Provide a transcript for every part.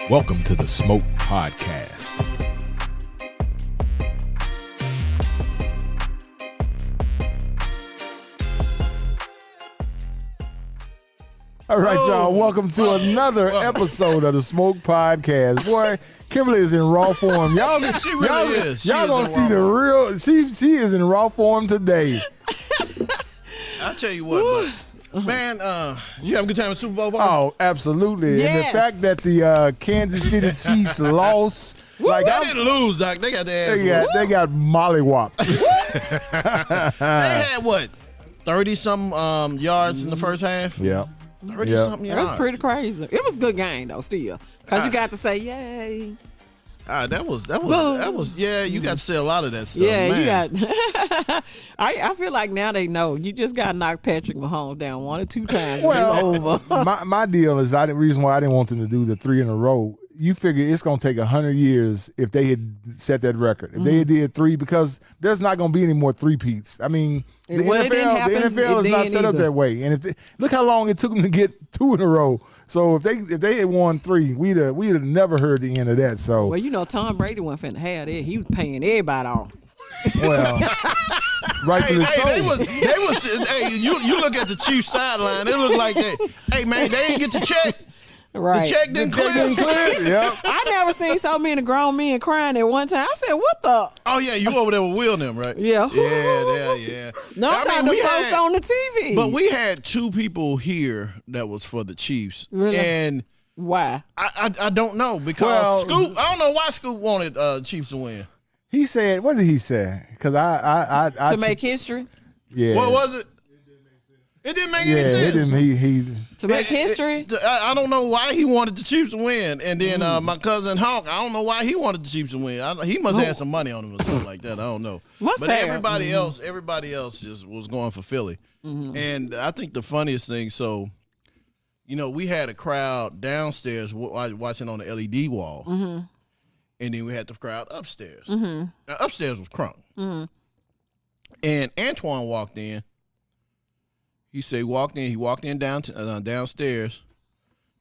Welcome to the Smoke Pdocast. All right, y'all. Welcome to another episode of the Smoke Pdocast. Boy, Kimberly is in raw form. Y'all gonna see the real. She is in raw form today. I'll tell you what, but man, you have a good time at Super Bowl party? Oh, absolutely. Yes. And the fact that the Kansas City Chiefs lost, like they didn't lose, Doc. They got their ass. They got mollywopped. They had what, 30-something yards in the first half? Yeah. 30-something yards. It was pretty crazy. It was a good game though, still, because you got to say yay. That was. Yeah, you got to say a lot of that stuff. Yeah, man. you got. I feel like now they know you just got to knock Patrick Mahomes down 1 or 2 times. Well, it's over. my deal is the reason why I didn't want them to do the 3 in a row. You figure it's going to take 100 years if they had set that record. If they did 3, because there's not going to be any more three-peats. I mean, the NFL is not set up that way. And look how long it took them to get 2 in a row. So if they had won 3, we'd have never heard the end of that. So well, you know, Tom Brady wasn't finna have that. He was paying everybody off. Well, rightfully so. They was. Hey, you look at the Chiefs sideline. It looked like that. Hey man, they didn't get the check. Right. The check didn't clear. Yep. I never seen so many grown men crying at one time. I said, "What the?" Oh yeah, you over there with Will and them, right? Yeah. Yeah. No, I'm talking the folks on the TV. But we had 2 people here that was for the Chiefs. Really? And why? I don't know, because Scoop. I don't know why Scoop wanted Chiefs to win. He said, what did he say? Because I to make history. Yeah. What was it? It didn't make any sense. It didn't. To make history? I don't know why he wanted the Chiefs to win. And then my cousin Hawk, I don't know why he wanted the Chiefs to win. He must have some money on him or something like that. I don't know. But everybody else just was going for Philly. Mm-hmm. And I think the funniest thing, so, you know, we had a crowd downstairs watching on the LED wall. Mm-hmm. And then we had the crowd upstairs. Mm-hmm. Now, upstairs was crunk. Mm-hmm. And Antoine walked in. He said he walked in downstairs.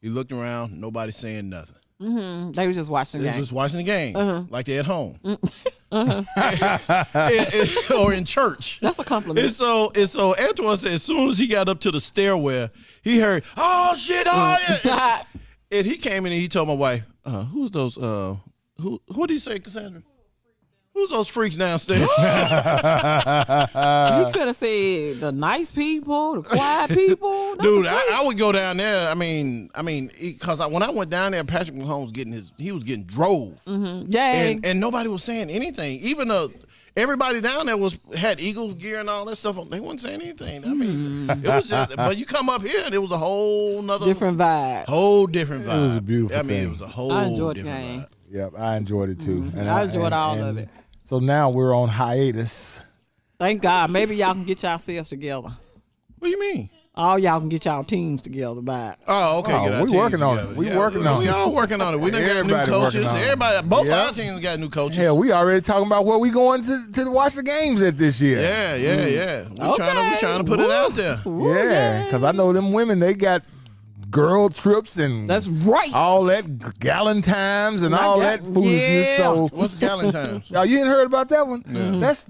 He looked around, nobody saying nothing. Mm-hmm. They was just watching the game. They was just watching the game, like they at home. Or in church. That's a compliment. And so Antoine said as soon as he got up to the stairwell, he heard, "Oh shit, oh yeah." And he came in and he told my wife, who's those, what did he say, Cassandra? Who's those freaks downstairs? You could have said the nice people, the quiet people. Dude, I would go down there. I mean, because when I went down there, Patrick Mahomes he was getting drove. Mm-hmm. Yeah, and nobody was saying anything. Even everybody down there had Eagles gear and all that stuff. They wasn't saying anything. I mean, it was just. But you come up here and it was a whole nother different vibe. Whole different vibe. It was a beautiful thing. It was a whole. I enjoyed the different game. Vibe. Yep, I enjoyed it too. Mm-hmm. And I enjoyed all of it. So now we're on hiatus. Thank God. Maybe y'all can get yourselves together. What do you mean? All y'all can get y'all teams together back. Oh, okay. We working on it. We working on it. We all working on it. We done got new coaches. Both our teams got new coaches. Hell, we already talking about where we going to watch the games at this year. Yeah. We trying to put it out there. Yeah, because I know them women, they got girl trips and that's right. All that Galentimes and all that foolishness. Yeah. So what's Galentimes? Oh, you ain't heard about that one? Mm-hmm. That's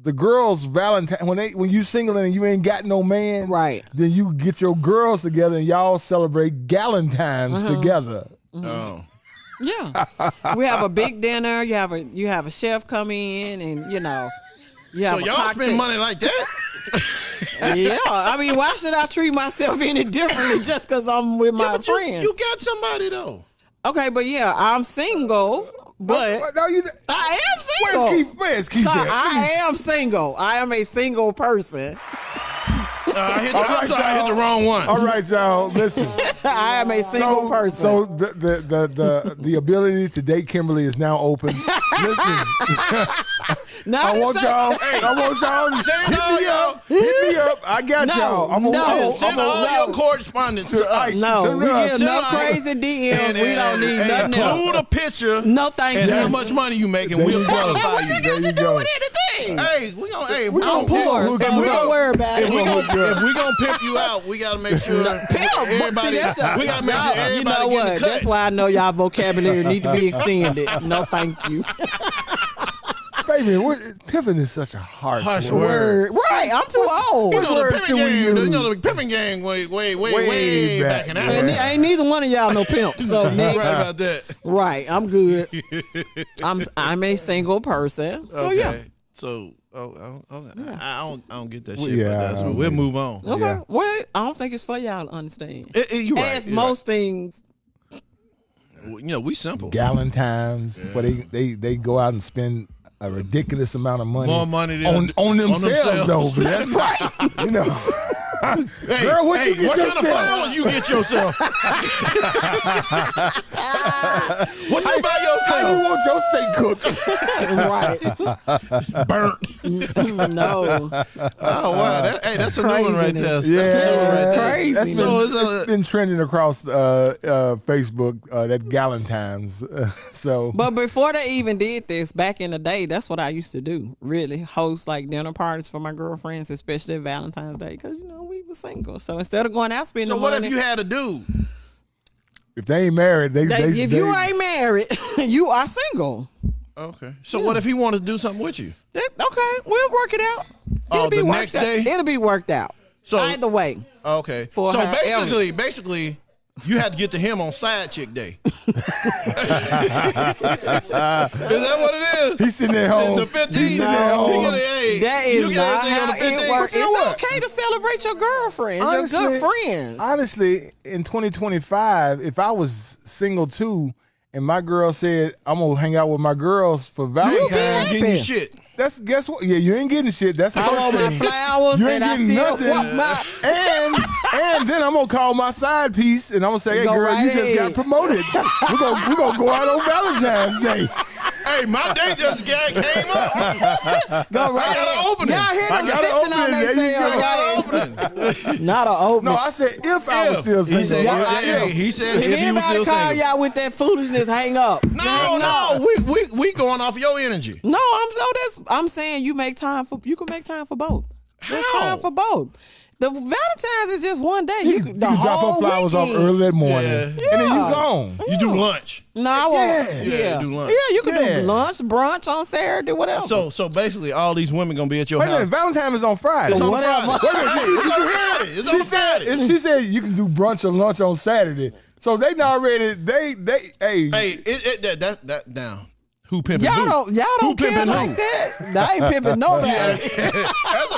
the girls' Valentine. When you single and you ain't got no man, right? Then you get your girls together and y'all celebrate Galentimes together. Mm-hmm. Oh. Yeah, we have a big dinner. You have a chef come in, and you know, so y'all spend money like that. Yeah, I mean, why should I treat myself any differently just because I'm with my friends? You got somebody though. Okay, but yeah, I'm single. But I am single. Where's Keith? I am single. I am a single person. I hit the wrong one. All right, y'all. Listen. I am a single person. So the ability to date Kimberly is now open. Listen. I want y'all to hit me up. I got y'all. I'm send all your correspondence to us. No, we give no crazy DMs. We don't need nothing else. Include a picture. No, thank and you. how much money you making? We'll qualify you. What you got to do with anything? Hey, we gonna poor, so don't worry about it. If we gonna pimp you out, we gotta make sure everybody. We gotta make sure everybody. You know what? That's why I know y'all vocabulary need to be extended. No, thank you. Baby, pimping is such a harsh word. Right, I'm too old. You know the pimping gang way back in that. Ain't neither one of y'all no pimp. So next. Right about that. Right, I'm good. I'm a single person. Okay. Yeah. So I don't get that shit. But we'll move on. Okay. Yeah. Well, I don't think it's for y'all to understand. You're right. As most things. We simple. Galentimes, where they go out and spend a ridiculous amount of money. More money than on themselves, though. But that's right. Hey, girl, what kind of flowers you get yourself? What you buy yourself? How you want your steak cooked? Right. Burnt. No. Oh, wow. That's a new one right there. Yeah. Crazy. It's been trending across Facebook, that Galentimes. So. But before they even did this, back in the day, that's what I used to do, really. Host like dinner parties for my girlfriends, especially Valentine's Day, because, we were single. So instead of going out spending money. So what if you had a dude? If they ain't married, if you ain't married, you are single. Okay. So what if he wanted to do something with you? Okay, we'll work it out. The next day? It'll be worked out. So either way. Okay. So basically, you had to get to him on side chick day. Is that what it is? He's sitting at home. The 15th. He's sitting at home. That is not how it works. It's okay to celebrate your girlfriends, your good friends. Honestly, in 2025, if I was single too, and my girl said, I'm going to hang out with my girls for Valentine's, getting you shit. Guess what? Yeah, you ain't getting shit. That's the first thing. I want my flowers, you ain't getting nothing. And then I'm gonna call my side piece and I'm gonna say, hey girl, you just got promoted. We're gonna go out on Valentine's Day. Hey, my day just came up. Go right ahead. Y'all hear them stitching on their sales. Not an opening. No, I said if I was still single. He said if he was still single. If anybody call y'all with that foolishness, hang up. No. We going off your energy. No, I'm saying you can make time for both. There's time for both. The Valentine's is just one day. You can drop her flowers off early that morning, and then you gone. You do lunch. No, I won't. Yeah, do lunch. Yeah, you can do lunch, brunch on Saturday, whatever. So basically, all these women gonna be at your house. Wait a minute, Valentine's is on Friday. It's on Friday. It's on Friday. She said you can do brunch or lunch on Saturday. So they already that down. Who pimping y'all who? Don't care like that. I ain't pimping nobody. That's a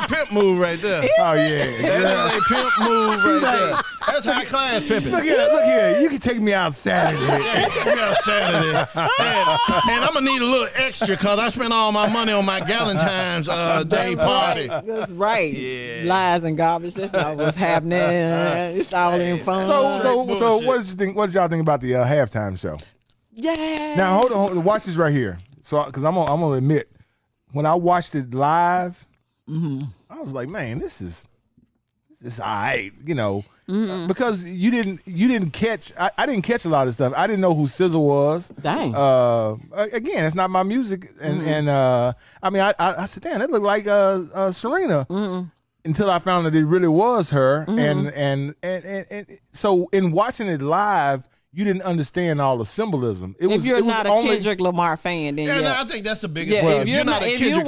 pimp move right there. Oh yeah, that's a pimp move right there. That's high class pimping. Look here. You can take me out Saturday. Yeah, you take me out Saturday, and I'm gonna need a little extra because I spent all my money on my Galentine's day party. Right. That's right. Yeah. Lies and garbage. That's not what's happening. It's all in fun. So what did y'all think about the halftime show? Yeah. Now hold on, watch this right here. So, because I'm gonna admit, when I watched it live, I was like, man, this is all right, because you didn't catch. I didn't catch a lot of stuff. I didn't know who SZA was. Dang. Again, it's not my music, and I mean, I said, damn, that looked like Serena. Until I found that it really was her, and so in watching it live, you didn't understand all the symbolism. If you're not a Kendrick Lamar fan, then I think that's the biggest. Yeah, if you're not a Kendrick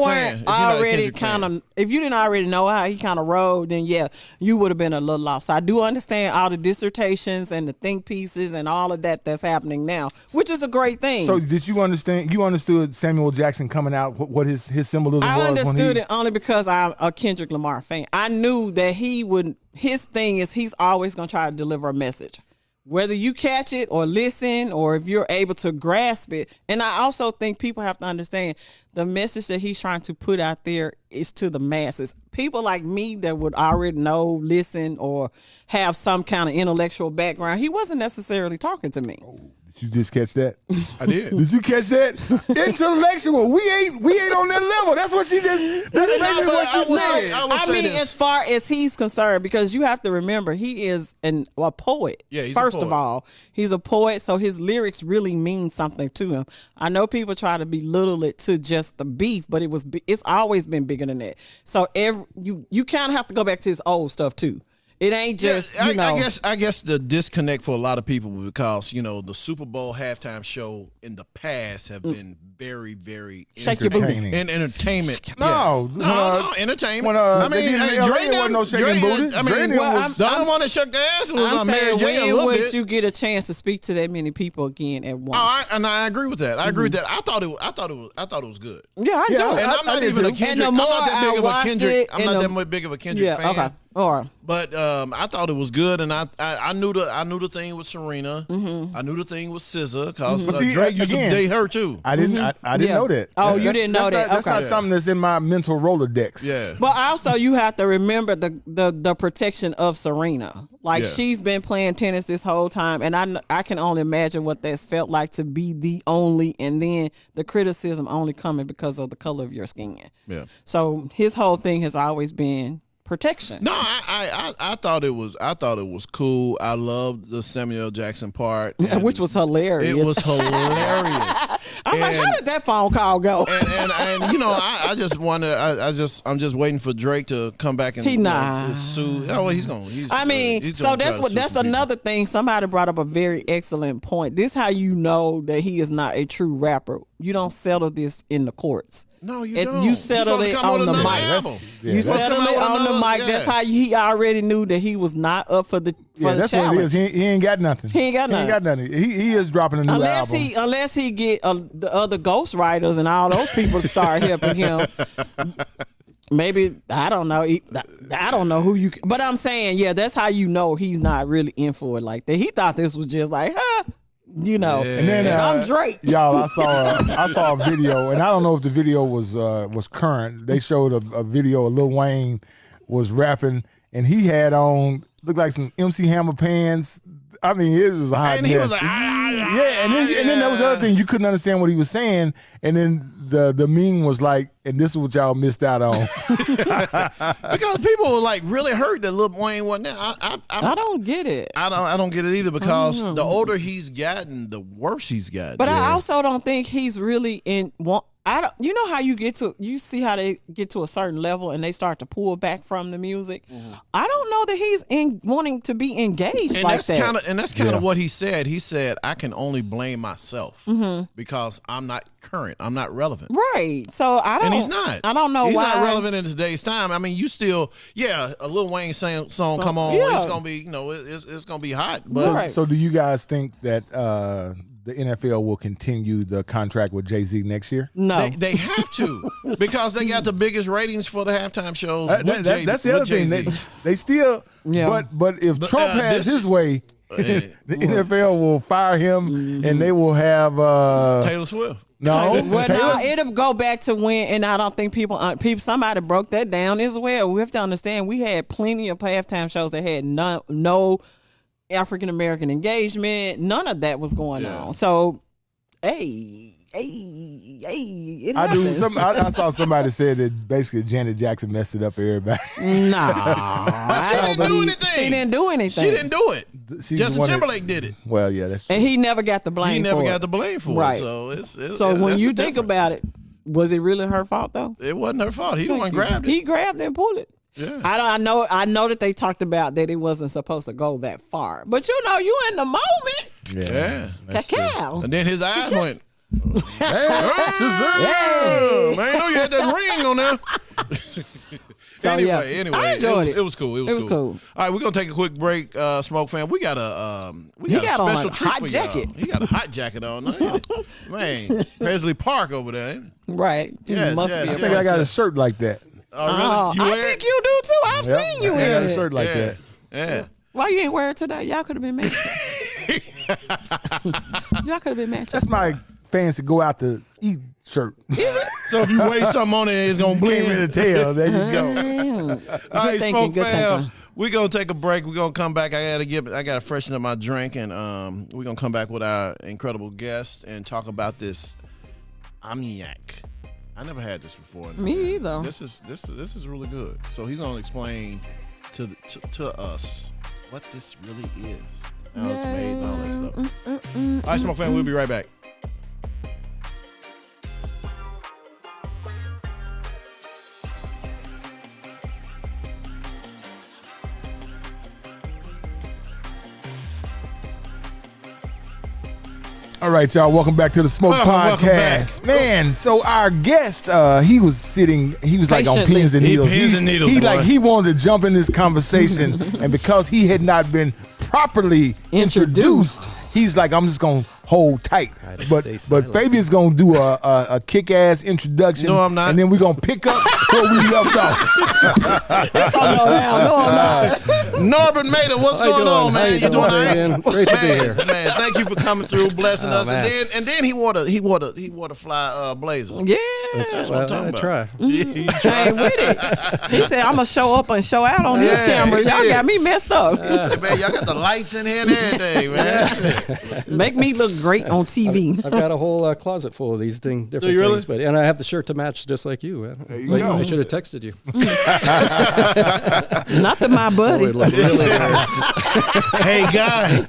fan, if you didn't already know how he kind of rode, then you would have been a little lost. So I do understand all the dissertations and the think pieces and all of that's happening now, which is a great thing. So did you understand? You understood Samuel Jackson coming out, what his symbolism was? I understood it only because I'm a Kendrick Lamar fan. I knew that he would. His thing is he's always going to try to deliver a message. Whether you catch it or listen or if you're able to grasp it. And I also think people have to understand the message that he's trying to put out there is to the masses. People like me that would already know, listen, or have some kind of intellectual background, he wasn't necessarily talking to me. Did you just catch that? I did. Did you catch that? Intellectual. We ain't on that level. That's what she just. That's basically what she said. I mean, as far as he's concerned, because you have to remember, he is a poet. Yeah, he's first a poet. of all, he's a poet, so his lyrics really mean something to him. I know people try to belittle it to just the beef, but it's always been bigger than that. So you kind of have to go back to his old stuff too. It ain't just, I guess the disconnect for a lot of people because, the Super Bowl halftime show in the past have been very, very entertaining. And entertainment. No, entertainment. Dre wasn't no shaking booty. I mean, the only one that shook their ass was Mary J. a little bit. When would you get a chance to speak to that many people again at once? I agree with that. I agree with that. I thought it was good. Yeah, I do. And I'm not even a Kendrick. I'm not that big of a Kendrick. I'm not that big of a Kendrick fan. Okay. But I thought it was good, and I knew the thing with Serena. Mm-hmm. I knew the thing with SZA because Drake used to date her too. I didn't know that. Oh, you didn't know that? That's not something that's in my mental Rolodex. Yeah. But also, you have to remember the protection of Serena. Like she's been playing tennis this whole time, and I can only imagine what that's felt like to be the only, and then the criticism only coming because of the color of your skin. Yeah. So his whole thing has always been protection. No, I thought it was cool. I loved the Samuel Jackson part, which was hilarious. It was hilarious. I'm like, how did that phone call go? And I just wonder. I'm just waiting for Drake to come back and sue. Oh, well, he's gonna. That's another thing. Somebody brought up a very excellent point. This how you know that he is not a true rapper. You don't settle this in the courts. No, you don't. You settle it on the mic. You settle it on the mic. That's how he already knew that he was not up for the that's challenge. what it is. He ain't got nothing. He ain't got nothing. He is dropping a new album. Unless he get the other ghostwriters and all those people to start helping him. Maybe, I don't know. I don't know who you. But I'm saying, that's how you know he's not really in for it like that. He thought this was just like, and then I'm Drake. Y'all, I saw a video, and I don't know if the video was current. They showed a video. Lil Wayne was rapping, and he had on looked like some MC Hammer pants. I mean, it was a hot mess. He was like, and then there was the other thing, you couldn't understand what he was saying, and then the meme was like, and this is what y'all missed out on. Because people were like really hurt that Lil Wayne wasn't there. I don't get it. I don't get it either because the older he's gotten, the worse he's gotten. But I also don't think he's really in. You know how you see how they get to a certain level and they start to pull back from the music. Mm-hmm. I don't know that he's wanting to be engaged and like that. That's kind of what he said. He said, I can only blame myself because I'm not current. I'm not relevant. Right. So I don't. And he's not. I don't know he's why. He's not relevant in today's time. I mean, you still, a Lil Wayne song come on. Yeah. It's gonna be, it's gonna be hot. But so do you guys think that the NFL will continue the contract with Jay-Z next year? No. They have to because they got the biggest ratings for the halftime shows. That's the other thing. They still, but if Trump has his way, the NFL will fire him and they will have Taylor Swift. No, it'll go back to when, and I don't think people. Somebody broke that down as well. We have to understand we had plenty of halftime shows that had no African American engagement. None of that was going on. So, it happens. I saw somebody said that basically Janet Jackson messed it up for everybody. But she didn't do anything. She didn't do anything. She didn't do it. Justin Timberlake did it. Well, yeah, that's true. And he never got the blame. got the blame for it. So when you think about it, was it really her fault though? It wasn't her fault. He the one grabbed it. He grabbed it and pulled it. Yeah. I know that they talked about that it wasn't supposed to go that far. But you in the moment. Yeah. Cacao. And then his eyes went. Hey, man, I know you had that ring on there. Anyway, I enjoyed it. It was cool. It was cool. All right, we're gonna take a quick break, Smoke fam. We got a special treat hot jacket. He got a hot jacket on, man. Paisley Park over there. Right. Yes, must I be think I got a shirt like that. Oh, really? I think you do too. I've seen you I got in a it. shirt like that. Yeah. Why you ain't wear it today? Y'all could have been matching. Y'all could have been matching. That's my fancy go out to eat shirt. So if you weigh something on it, it's gonna blend. Can't really tell. There you go. All right, Smoke fam. We're gonna take a break. We're gonna come back. I gotta freshen up my drink, and we're gonna come back with our incredible guest and talk about this Armagnac. I never had this before. Me either. This is really good. So he's gonna explain to us what this really is, how it's made, and all that stuff. All right, Smoke Fan, we'll be right back. All right, y'all. Welcome back to the Smoke Podcast. Man, so our guest, he was like on pins and needles. He wanted to jump in this conversation, and because he had not been properly introduced, he's like, I'm just gonna hold tight. But Fabian's gonna do a kick-ass introduction. No, I'm not. And then we're gonna pick up where we left off. That's all no, I'm not. Norbert Mede, what's going on, man? You doing all right? Great to be here. Man, thank you for coming through, blessing us. And then he wore the fly blazer. Yeah. That's what I'm talking about. Try. He ain't with it. He said, I'm going to show up and show out on these cameras. Y'all got me messed up. Hey, man, y'all got the lights in here and everything, man. Make me look great on TV. I've got a whole closet full of these different things. Really? And I have the shirt to match just like you. There you go. I should have texted you. Not to my buddy. Hey, guy.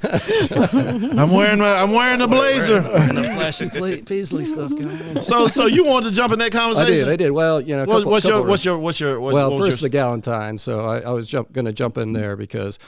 I'm wearing the blazer. And the flashy paisley stuff going on. So you wanted to jump in that conversation? I did. Well, you know, what's your first the Galentine's. So I was going to jump in there because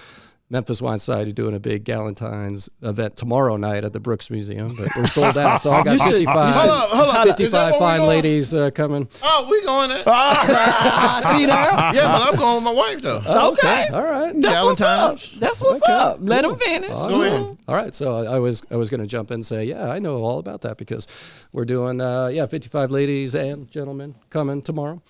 Memphis Wine Society doing a big Galentine's event tomorrow night at the Brooks Museum, but we're sold out. So I got 55 fine ladies coming. Oh, we going there. See there? Yeah, but I'm going with my wife though. Okay. All right. That's what's up. That's what's up. Let him finish. Awesome. All right. So I was going to jump in and say, yeah, I know all about that because we're doing 55 ladies and gentlemen coming tomorrow,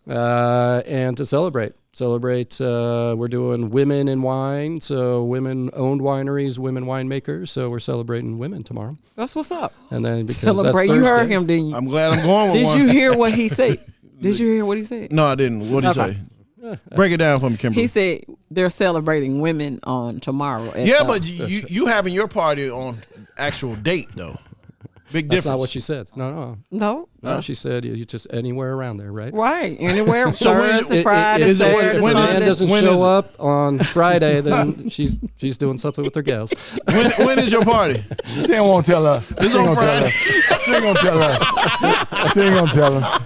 and to celebrate. We're doing women in wine, so women-owned wineries, women winemakers. So we're celebrating women tomorrow. That's what's up. And then because celebrate. That's you Thursday, heard him, didn't you? I'm glad I'm going with one. Did you hear what he said? Did you hear what he said? No, I didn't. What did he say? Break it down for me, Kimberly. He said they're celebrating women on tomorrow. But you having your party on actual date though. Big difference. That's not what she said. No. She said you just anywhere around there, right? Right. Anywhere. So Thursday, Friday, Saturday, when the man Sunday. doesn't show up on Friday, then she's doing something with her gals. When is your party? She ain't won't tell us. It's on Friday. She ain't gonna tell us. She ain't gonna tell us.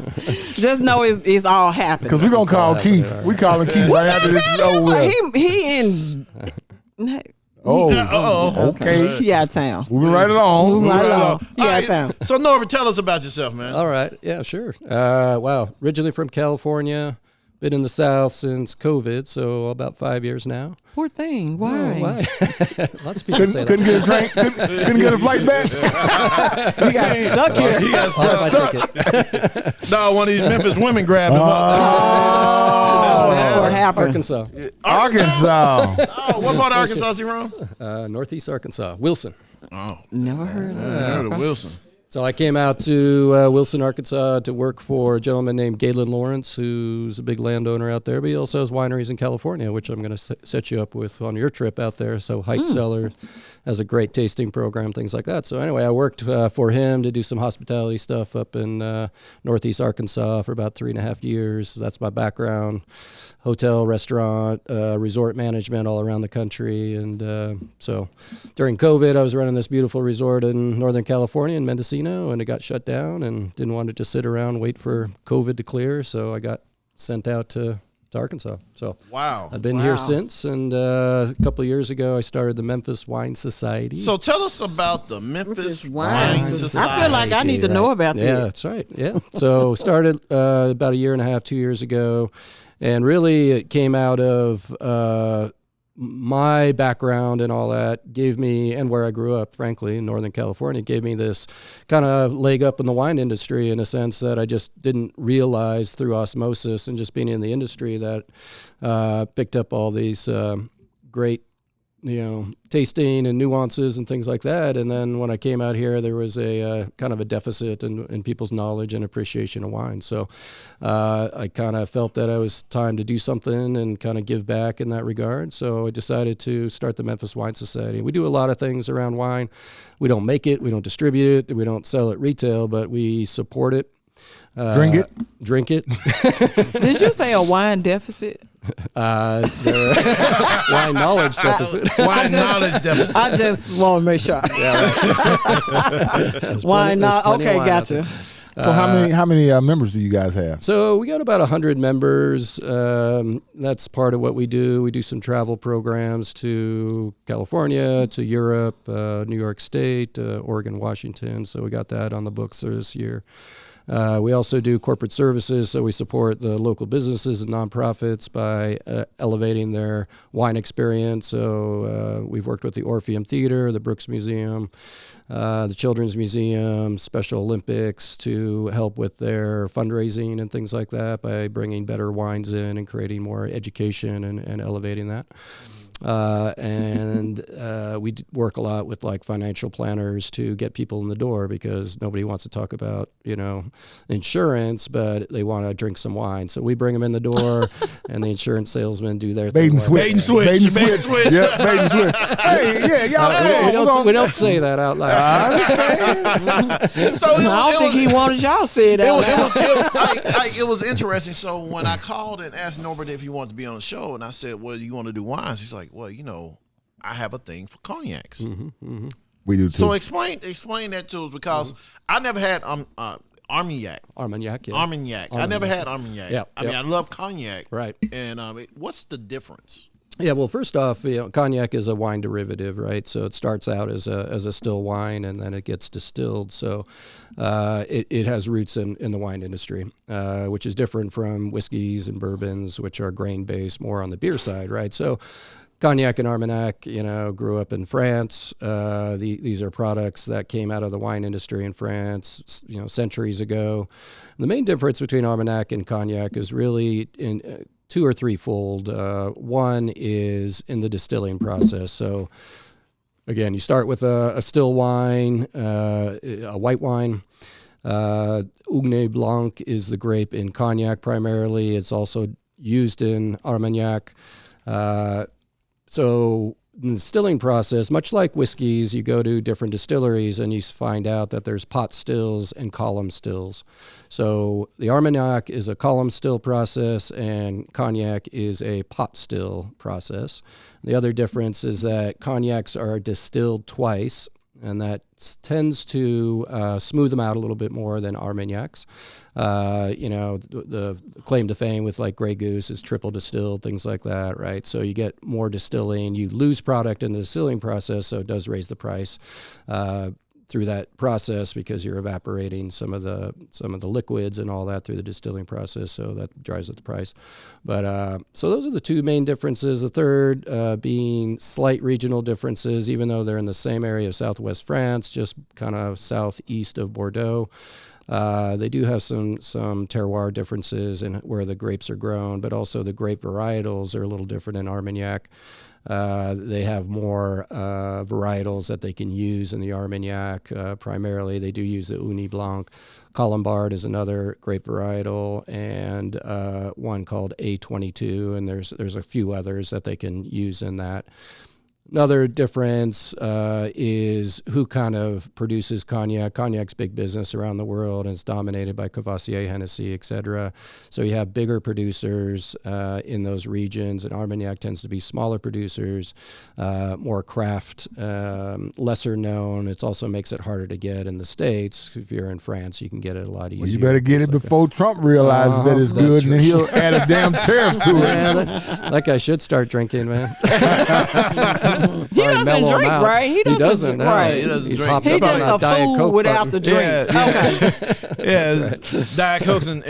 Just know it's all happening. Because we're gonna call Keith. We calling Keith right after this is over with. He in. Okay. He out of town. Moving right along. He out of town. So Norbert, tell us about yourself, man. All right. Yeah, sure. Wow. Originally from California. Been in the South since COVID, so about 5 years now. Poor thing. Why? Oh, why? Lots of people say that. Couldn't get a train. Couldn't get a flight back. He got stuck here. He got stuck. No, one of these Memphis women grabbed him up. Oh, that's what happened. Arkansas. Arkansas. What part of Arkansas is he from? Northeast Arkansas. Wilson. Oh, never heard of I heard of Wilson. So I came out to Wilson, Arkansas to work for a gentleman named Galen Lawrence, who's a big landowner out there, but he also has wineries in California, which I'm going to set you up with on your trip out there. So Height Cellar has a great tasting program, things like that. So anyway, I worked for him to do some hospitality stuff up in Northeast Arkansas for about 3.5 years. So that's my background. Hotel, restaurant, resort management all around the country. And so during COVID, I was running this beautiful resort in Northern California in Mendocino, and it got shut down and didn't want to just sit around and wait for COVID to clear. So I got sent out to Arkansas. So wow, I've been here since. And a couple of years ago, I started the Memphis Wine Society. So tell us about the Memphis Wine Society. I feel like I need to know about that. Yeah, that's right. Yeah. So started about 1.5 years, 2 years ago. And really it came out of my background and all that gave me, and where I grew up, frankly, in Northern California, gave me this kind of leg up in the wine industry in a sense that I just didn't realize through osmosis and just being in the industry that picked up all these great tasting and nuances and things like that. And then when I came out here, there was a kind of a deficit in people's knowledge and appreciation of wine. So I kind of felt that it was time to do something and kind of give back in that regard. So I decided to start the Memphis Wine Society. We do a lot of things around wine. We don't make it, we don't distribute it, we don't sell it retail, but we support it. Drink it. Did you say a wine deficit? It's wine knowledge deficit. Wine knowledge deficit. I just want to make sure. Wine knowledge. Okay, gotcha. So how many members do you guys have? So we got about 100 members. That's part of what we do. We do some travel programs to California, to Europe, New York State, Oregon, Washington. So we got that on the books this year. We also do corporate services, so we support the local businesses and nonprofits by elevating their wine experience. So we've worked with the Orpheum Theater, the Brooks Museum, the Children's Museum, Special Olympics to help with their fundraising and things like that by bringing better wines in and creating more education and elevating that. And we work a lot with like financial planners to get people in the door because nobody wants to talk about, insurance, but they want to drink some wine. So we bring them in the door and the insurance salesmen do their bait thing. And switch. Bait and switch. Bait and switch. Yeah, bait and switch. Hey, yeah, y'all. We don't say that out loud. I understand. So I don't think he wanted y'all to say it out loud. It was interesting. So when I called and asked Norbert if he wanted to be on the show, and I said, well, you want to do wines? He's like, well, I have a thing for cognacs. We do too. So explain that to us because I never had Armagnac. Armagnac, yeah. Armagnac. I never had Armagnac. Yep, I mean, I love cognac. Right. And what's the difference? Yeah, well, first off, cognac is a wine derivative, right? So it starts out as a still wine, and then it gets distilled. So it has roots in the wine industry, which is different from whiskeys and bourbons, which are grain-based, more on the beer side, right? So Cognac and Armagnac, grew up in France. These are products that came out of the wine industry in France, centuries ago. And the main difference between Armagnac and Cognac is really in two or threefold. One is in the distilling process. So again, you start with a still wine, a white wine. Ugné Blanc is the grape in Cognac primarily. It's also used in Armagnac. So in the distilling process, much like whiskeys, you go to different distilleries and you find out that there's pot stills and column stills. So the Armagnac is a column still process and Cognac is a pot still process. The other difference is that Cognacs are distilled twice, and that tends to smooth them out a little bit more than Armagnacs. The claim to fame with like Grey Goose is triple distilled, things like that, right? So you get more distilling, you lose product in the distilling process, so it does raise the price through that process because you're evaporating some of the liquids and all that through the distilling process, so that drives up the price. But so those are the two main differences. The third being slight regional differences, even though they're in the same area of southwest France, just kind of southeast of Bordeaux. They do have some terroir differences in where the grapes are grown, but also the grape varietals are a little different in Armagnac. They have more varietals that they can use in the Armagnac. Primarily, they do use the Ugné Blanc. Colombard is another grape varietal, and one called A22, and there's a few others that they can use in that. Another difference is who kind of produces cognac. Cognac's big business around the world, and it's dominated by Courvoisier, Hennessy, et cetera. So you have bigger producers in those regions, and Armagnac tends to be smaller producers, more craft, lesser known. It also makes it harder to get in the States. If you're in France, you can get it a lot easier. Well, you better get it before Trump realizes that it's good, and then he'll add a damn tariff to it. Yeah, that guy should start drinking, man. He doesn't drink, right? He doesn't. Right. He doesn't He's drink. He's just a Diet fool Coke without the drinks. Right. Diet Cokes and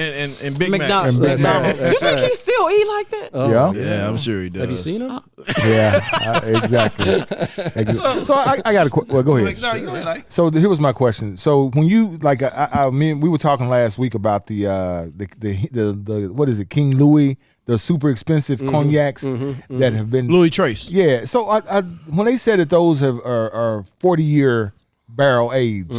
Big Macs. McDonald's. You think he still eat like that? Oh, yeah, I'm sure he does. Have you seen him? Yeah, exactly. So I got a well, go ahead. No, you go ahead. So here was my question. So when you we were talking last week about the what is it, King Louis, the super expensive cognacs that have been Louis Trace. Yeah. So when they said that those are 40-year barrel aged,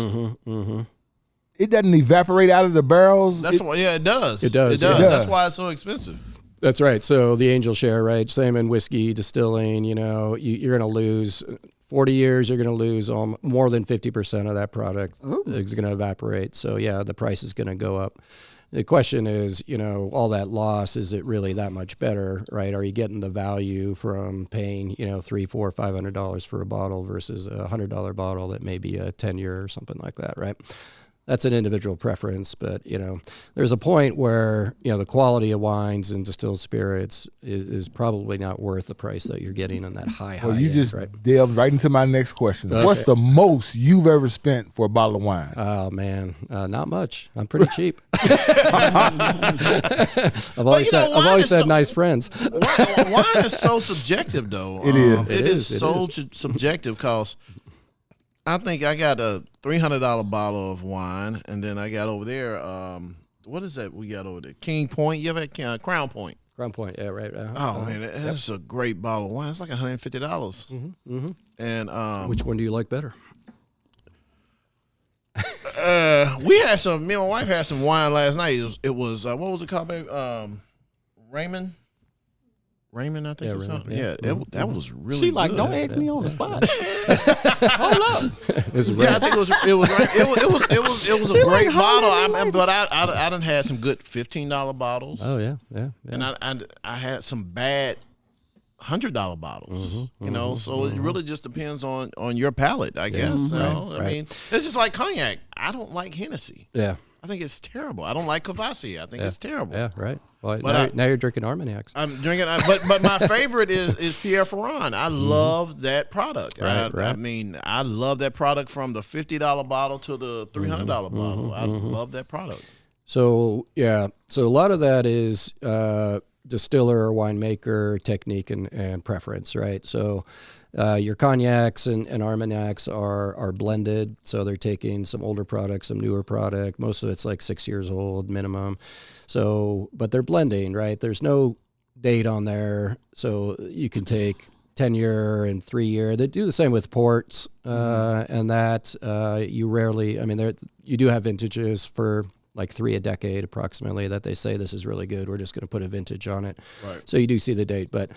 it doesn't evaporate out of the barrels. That's why. Yeah, it does. It does. That's why it's so expensive. That's right. So the angel share, right? Same in whiskey distilling. You know, you're going to lose 40 years. You're going to lose more than 50% of that product. Is going to evaporate. So yeah, the price is going to go up. The question is, you know, all that loss, is it really that much better, right? Are you getting the value from paying, you know, $300, $400, $500 for a bottle versus a $100 bottle that may be a 10-year or something like that, right? That's an individual preference, but, you know, there's a point where, you know, the quality of wines and distilled spirits is probably not worth the price that you're getting on that high Well, you end, just right? delved right into my next question. Okay. What's the most you've ever spent for a bottle of wine? Oh man, not much. I'm pretty cheap. I've always had nice friends. Wine is so subjective, though. It is. It is so subjective because I think I got a $300 bottle of wine, and then I got over there. What is that we got over there? King Point. You ever had Crown Point? Crown Point, yeah, right. Oh man, that's a great bottle of wine. It's like $150. And which one do you like better? we had some. Me and my wife had some wine last night. It was what was it called, baby? Raymond, I think. Yeah, or Raymond, something. yeah. That was really. She like, good. don't ask me on the spot. Hold up. Yeah, I think it was a She great like, bottle. But I done had some good $15 bottles. Oh yeah. And I had some bad $100 bottles. You know, so it really just depends on your palate, I guess. You know? I mean, it's just like cognac. I don't like Hennessy. Yeah. I think it's terrible. I don't like Cohiba. I think it's terrible. Yeah, right. Well, But now you're drinking Armagnacs. I'm drinking, but my favorite is Pierre Ferrand. I love that product. Right. I mean, I love that product from the $50 bottle to the $300 bottle. I love that product. So yeah, so a lot of that is distiller or winemaker technique and preference, right? So your cognacs and Armagnacs are blended, so they're taking some older product, some newer product. Most of it's like 6 years old minimum. So, but they're blending, right? There's no date on there, so you can take 10-year and 3-year. They do the same with ports, and that you rarely. I mean, you do have vintages for like 3 a decade approximately that they say this is really good. We're just going to put a vintage on it. Right. So you do see the date, but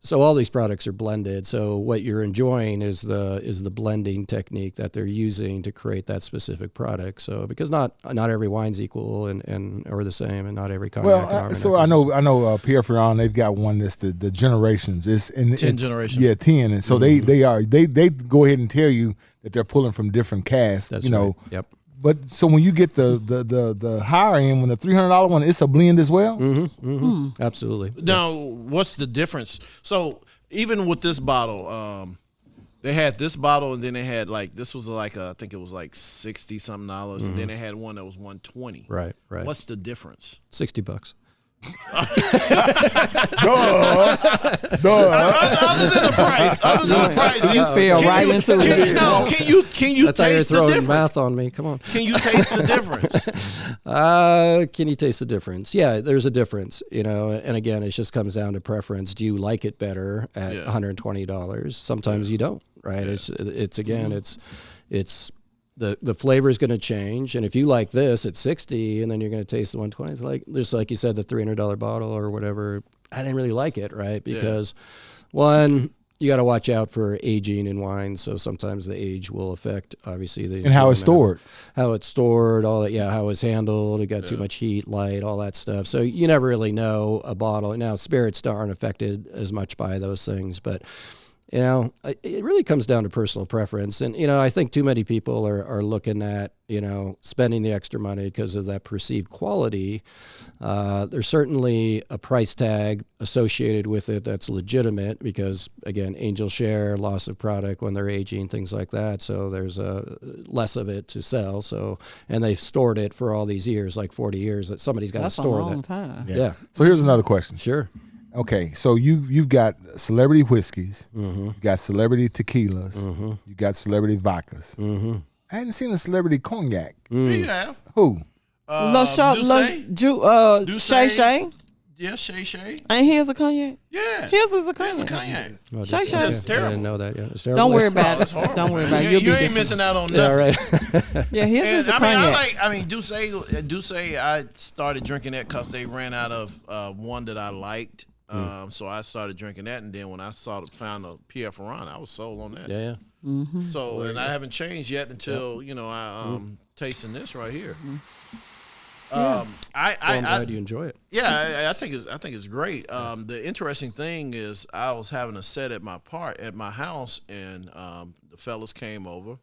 so all these products are blended. So what you're enjoying is the blending technique that they're using to create that specific product. So because not every wine's equal and or the same, and not every cognac. Well, so I know Pierre Ferrand. They've got one that's the generations. It's 10 generations. Yeah, 10. And so they go ahead and tell you that they're pulling from different casks. That's you know. right. Yep. But so when you get the higher end, when the $300 one, it's a blend as well. Absolutely. Now, what's the difference? So even with this bottle, they had this bottle, and then they had like this was like I think it was like $60-something, and then they had one that was $120. Right. What's the difference? $60. Duh. Other than the price, You fell right into it. Can you I thought you were taste the throwing difference? math on me. Come on. Can you taste the difference? Can you taste the difference? Yeah, there's a difference, you know, and again, it just comes down to preference. Do you like it better at $120? Sometimes you don't, right? Yeah. It's the flavor is going to change, and if you like this at $60, and then you're going to taste the $120, it's like just like you said, the $300 bottle or whatever. I didn't really like it, right? Because one, you got to watch out for aging in wine. So sometimes the age will affect, obviously, the And how it's stored. How it's stored, all that. Yeah, how it's handled. It got too much heat, light, all that stuff. So you never really know a bottle. Now spirits aren't affected as much by those things, but. You know, it really comes down to personal preference. And, you know, I think too many people are looking at, you know, spending the extra money because of that perceived quality. There's certainly a price tag associated with it that's legitimate because, again, angel share, loss of product when they're aging, things like that. So there's less of it to sell. So, and they've stored it for all these years, like 40 years, that somebody's got to store that. That's a long time. Yeah. So here's another question. Sure. Okay, so you've got celebrity whiskeys, you got celebrity tequilas, you got celebrity vodkas. I hadn't seen a celebrity cognac. Yeah. Who? Shay Shay. Yeah, Shay. Ain't his a cognac? Yeah. His is a cognac. It's a cognac. Oh, Shay. That's terrible. I didn't know that yet. It's terrible. Don't worry about It's it. horrible. Don't worry about it. You ain't missing out on nothing. Yeah, right. Yeah, his is a cognac. Douce, I started drinking that because they ran out of one that I liked. So I started drinking that, and then when I found a Pierre Ferrand, I was sold on that. Yeah. Mm-hmm. So, and I haven't changed yet until I tasting this right here. I'm glad you enjoy it. Yeah, I think it's great. The interesting thing is, I was having a set at my house, and the fellas came over,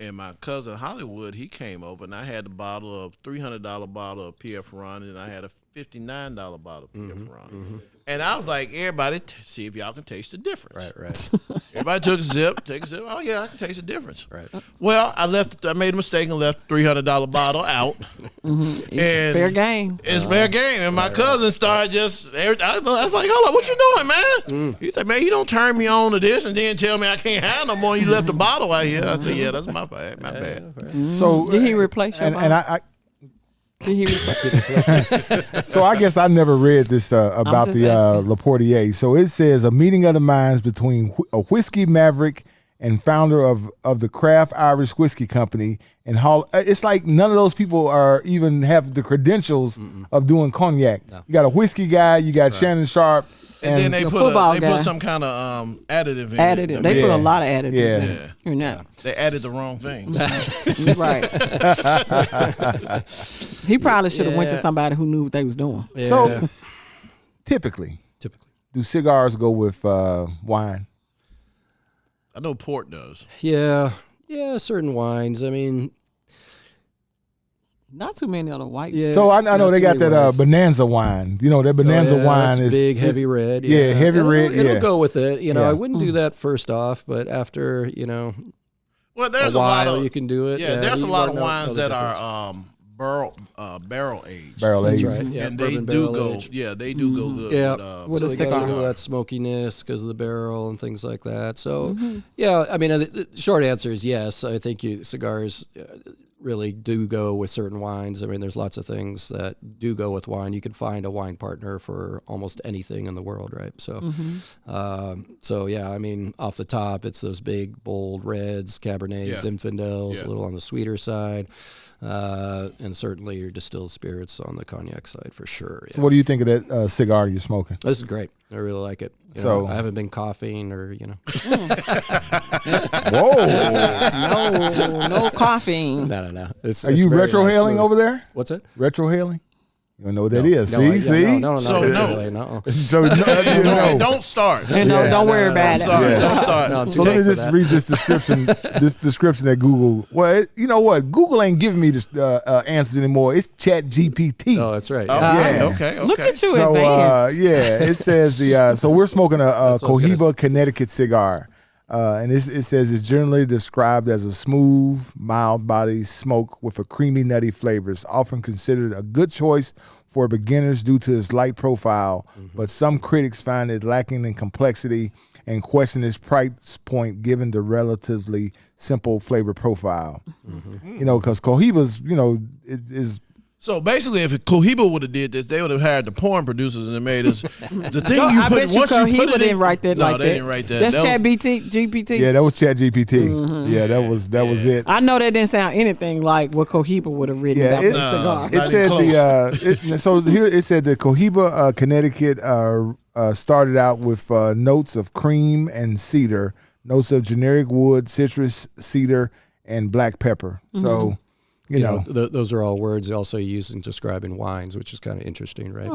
and my cousin Hollywood, he came over, and I had the $300 bottle of Pierre Ferrand, and I had a $59 bottle of Pierre Ferrand. And I was like, everybody, see if y'all can taste the difference. Right. Everybody took a sip. Oh, yeah, I can taste the difference. Right. Well, I made a mistake and left $300 bottle out. It's fair game. It's fair game. And my cousin started I was like, hold up, what you doing, man? He said, man, you don't turn me on to this and then tell me I can't have no more. You left the bottle out here. I said, yeah, that's my bad. My bad. So Did he replace your and bottle? Did he replace? So I guess I never read this about just the asking. Le Portier. So it says a meeting of the minds between a whiskey maverick and founder of the Craft Irish Whiskey Company and it's like none of those people are even have the credentials of doing cognac. No. You got a whiskey guy, you got Shannon Sharp, and then they put some kind of additive in it. They put a lot of additives in it. You're not. They added the wrong thing. Right. He probably should have went to somebody who knew what they was doing. Yeah. So typically, do cigars go with wine? I know port does. Yeah, certain wines. I mean, not too many of the whites. Yeah, so I know they got that Bonanza wine. You know, that Bonanza wine is big, heavy red. Yeah, heavy red. It'll go with it. You know, Yeah. I wouldn't do that first off, but after Well, there's a while, lot of you can do it. Yeah, there's a you lot of learn wines other that difference. are barrel aged. Barrel That's aged. right. Yeah, And they bourbon do barrel go. aged. Yeah, they do go good. Yeah, with a so they got cigar. all that smokiness because of the barrel and things like that. So, yeah, I mean, the short answer is yes. I think cigars really do go with certain wines. I mean, there's lots of things that do go with wine. You can find a wine partner for almost anything in the world, right? So, so yeah, I mean, off the top, it's those big, bold reds, Cabernets, Zinfandels, a little on the sweeter side. And certainly your distilled spirits on the cognac side for sure. Yeah. So what do you think of that cigar you're smoking? This is great. I really like it. You So- know, I haven't been coughing or Whoa! No caffeine. No. It's you very retrohaling nice. over there? What's it? Retrohaling? You don't know what that is? No, See? No. So, not no. retrohaling, no. So no. Don't start. And don't worry about it. Don't start. No, I'm So too let me late for just that. read this description. This description that Google. Well, you know what? Google ain't giving me this answers anymore. It's Chat GPT. Oh, that's right. Oh, Yeah. Yeah. Okay. Look at you So advanced. it says so we're smoking a what I was gonna Cohiba Connecticut cigar, and it says it's generally described as a smooth, mild body smoke with a creamy, nutty flavors. Often considered a good choice for beginners due to its light profile, but some critics find it lacking in complexity and question its price point given the relatively simple flavor profile. You know, because Cohiba's, it is. So basically, if Cohiba would have did this, they would have hired the porn producers and they made us the thing. No, You I put bet you once you put Cohiba it in, didn't write that no, like that. they didn't write that. That's That was- GPT. Yeah, that was Chat GPT. Yeah, that was it. I know that didn't sound anything like what Cohiba would have written about it, the cigar. it Not said even so here it said the Cohiba Connecticut started out with notes of cream and cedar, notes of generic wood, citrus, cedar, and black pepper. So you know, those are all words also used in describing wines, which is kind of interesting, right?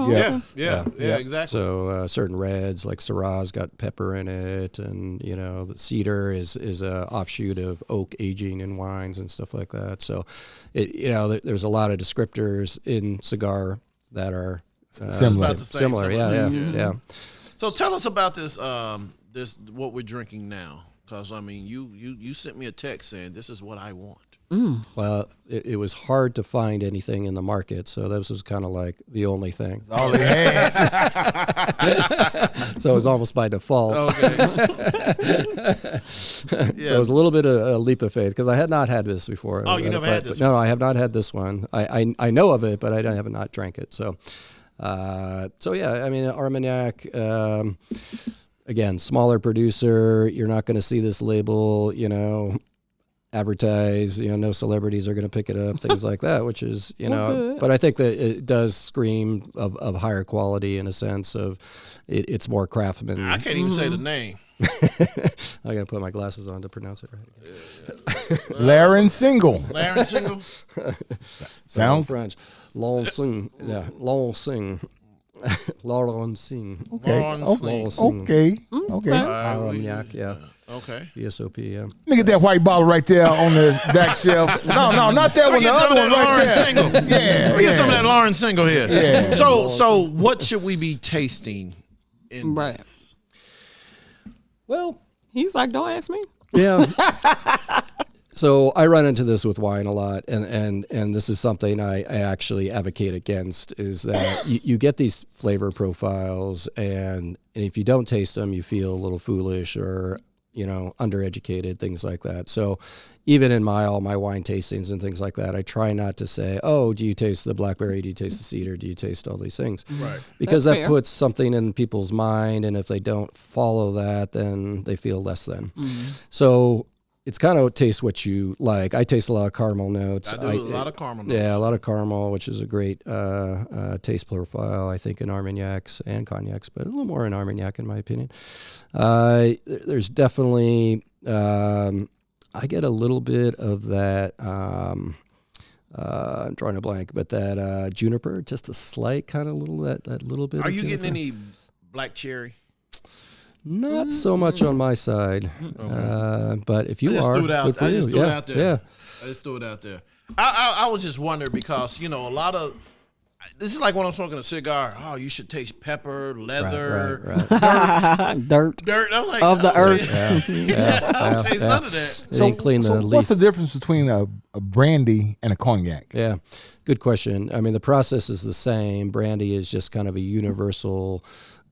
Yeah, exactly. So certain reds like Syrah's got pepper in it, and the cedar is a offshoot of oak aging in wines and stuff like that. So, there's a lot of descriptors in cigar that are Similar. About the same, Similar, similar. yeah. So tell us about this. This what we're drinking now, because I mean, you sent me a text saying this is what I want. Well, it was hard to find anything in the market, so this was kind of like the only thing. all they had. So it was almost by default. Okay. So it was a little bit of a leap of faith because I had not had this before. Oh, you never had this No, I have not had this one. I know of it, but I have not drank it. So So yeah, I mean, Armagnac, again, smaller producer. You're not going to see this label, advertise, no celebrities are going to pick it up, things like that, which is, but I think that it does scream of higher quality in a sense of it's more craftsman. I can't even say the name. I got to put my glasses on to pronounce it right. Laren Single. Laren Single. Sound French. Long Sing. Yeah. Long Sing. Lauren Sing. Okay. Okay. Armagnac, yeah. Okay. ESOP, yeah. Let me get that white bottle right there on the back shelf. No, not that one. The other one right there. Single. Yeah. We get some of that Lauren Single here. Yeah. So what should we be tasting in this? Well, he's like, don't ask me. Yeah. So I run into this with wine a lot, and this is something I actually advocate against, is that you get these flavor profiles, and if you don't taste them, you feel a little foolish or, undereducated, things like that. So even in all my wine tastings and things like that, I try not to say, oh, do you taste the blackberry? Do you taste the cedar? Do you taste all these things? Right. Because that puts something in people's mind, and if they don't follow that, then they feel less than. Mm-hmm. So it's kind of taste what you like. I taste a lot of caramel notes. I do a lot of caramel notes. Yeah, a lot of caramel, which is a great taste profile, I think, in Armagnacs and Cognacs, but a little more in Armagnac, in my opinion. There's definitely, I get a little bit of that, I'm drawing a blank, but that juniper, just a slight kind of that little bit. Are you juniper. getting any black cherry? Not so much on my side, but if you are, good for you. I just threw it out there. Yeah. I just threw it out there. I was just wondering because, a lot of, this is like when I'm smoking a cigar. Oh, you should taste pepper, leather, right. dirt. I was like, of the earth. I don't taste none of that. So what's the difference between a brandy and a cognac? Yeah, good question. I mean, the process is the same. Brandy is just kind of a universal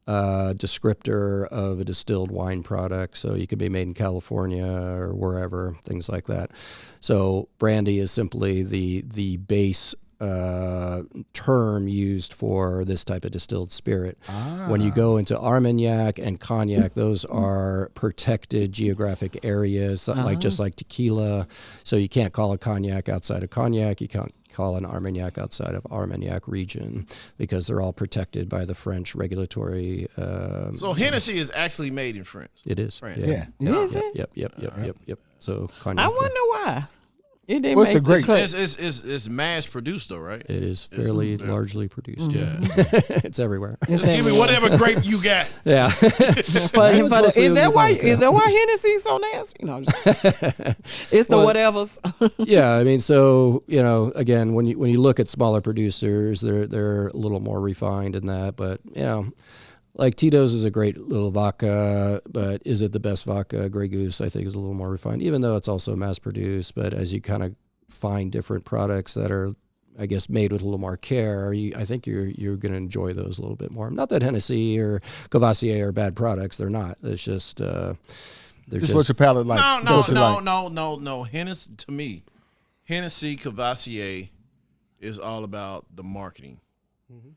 descriptor of a distilled wine product. So you could be made in California or wherever, things like that. So brandy is simply the base term used for this type of distilled spirit. When you go into Armagnac and Cognac, those are protected geographic areas, just like tequila. So you can't call a Cognac outside of Cognac. You can't call an Armagnac outside of Armagnac region because they're all protected by the French regulatory. So Hennessy is actually made in France. It is. France. Yeah. Is it? Yep. So Cognac. I wonder why. It didn't What's make the great? It's mass produced though, right? It is fairly largely produced. Yeah, it's everywhere. Just give me whatever grape you got. Yeah. Is that why Hennessy's so nasty? No, it's the whatevers. Yeah, I mean, so again, when you look at smaller producers, they're a little more refined in that, but like Tito's is a great little vodka, but is it the best vodka? Grey Goose, I think, is a little more refined, even though it's also mass-produced. But as you kind of find different products that are, I guess, made with a little more care, I think you're going to enjoy those a little bit more. Not that Hennessy or Courvoisier are bad products; they're not. It's just they're just what your palate likes. No. Hennessy, to me, Hennessy, Courvoisier is all about the marketing.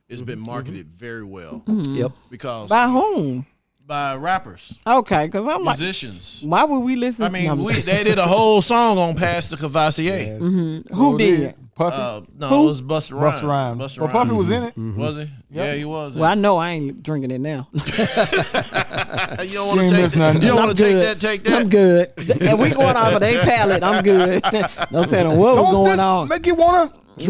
It's been marketed very well. Yep. Because by whom? By rappers. Okay, because I'm musicians. Why would we listen? I mean, they did a whole song on Pass the Courvoisier. Mm-hmm. Who did? Puffy? No, it was Busta Rhymes. Well, Puffy was in it. Mm-hmm. Was he? Yeah, he was. Well, I know I ain't drinking it now. You don't want to take nothing. You don't want to take that. I'm good. And we going off of their palate. I'm good. Don't tell them what was going on. Make you wanna. What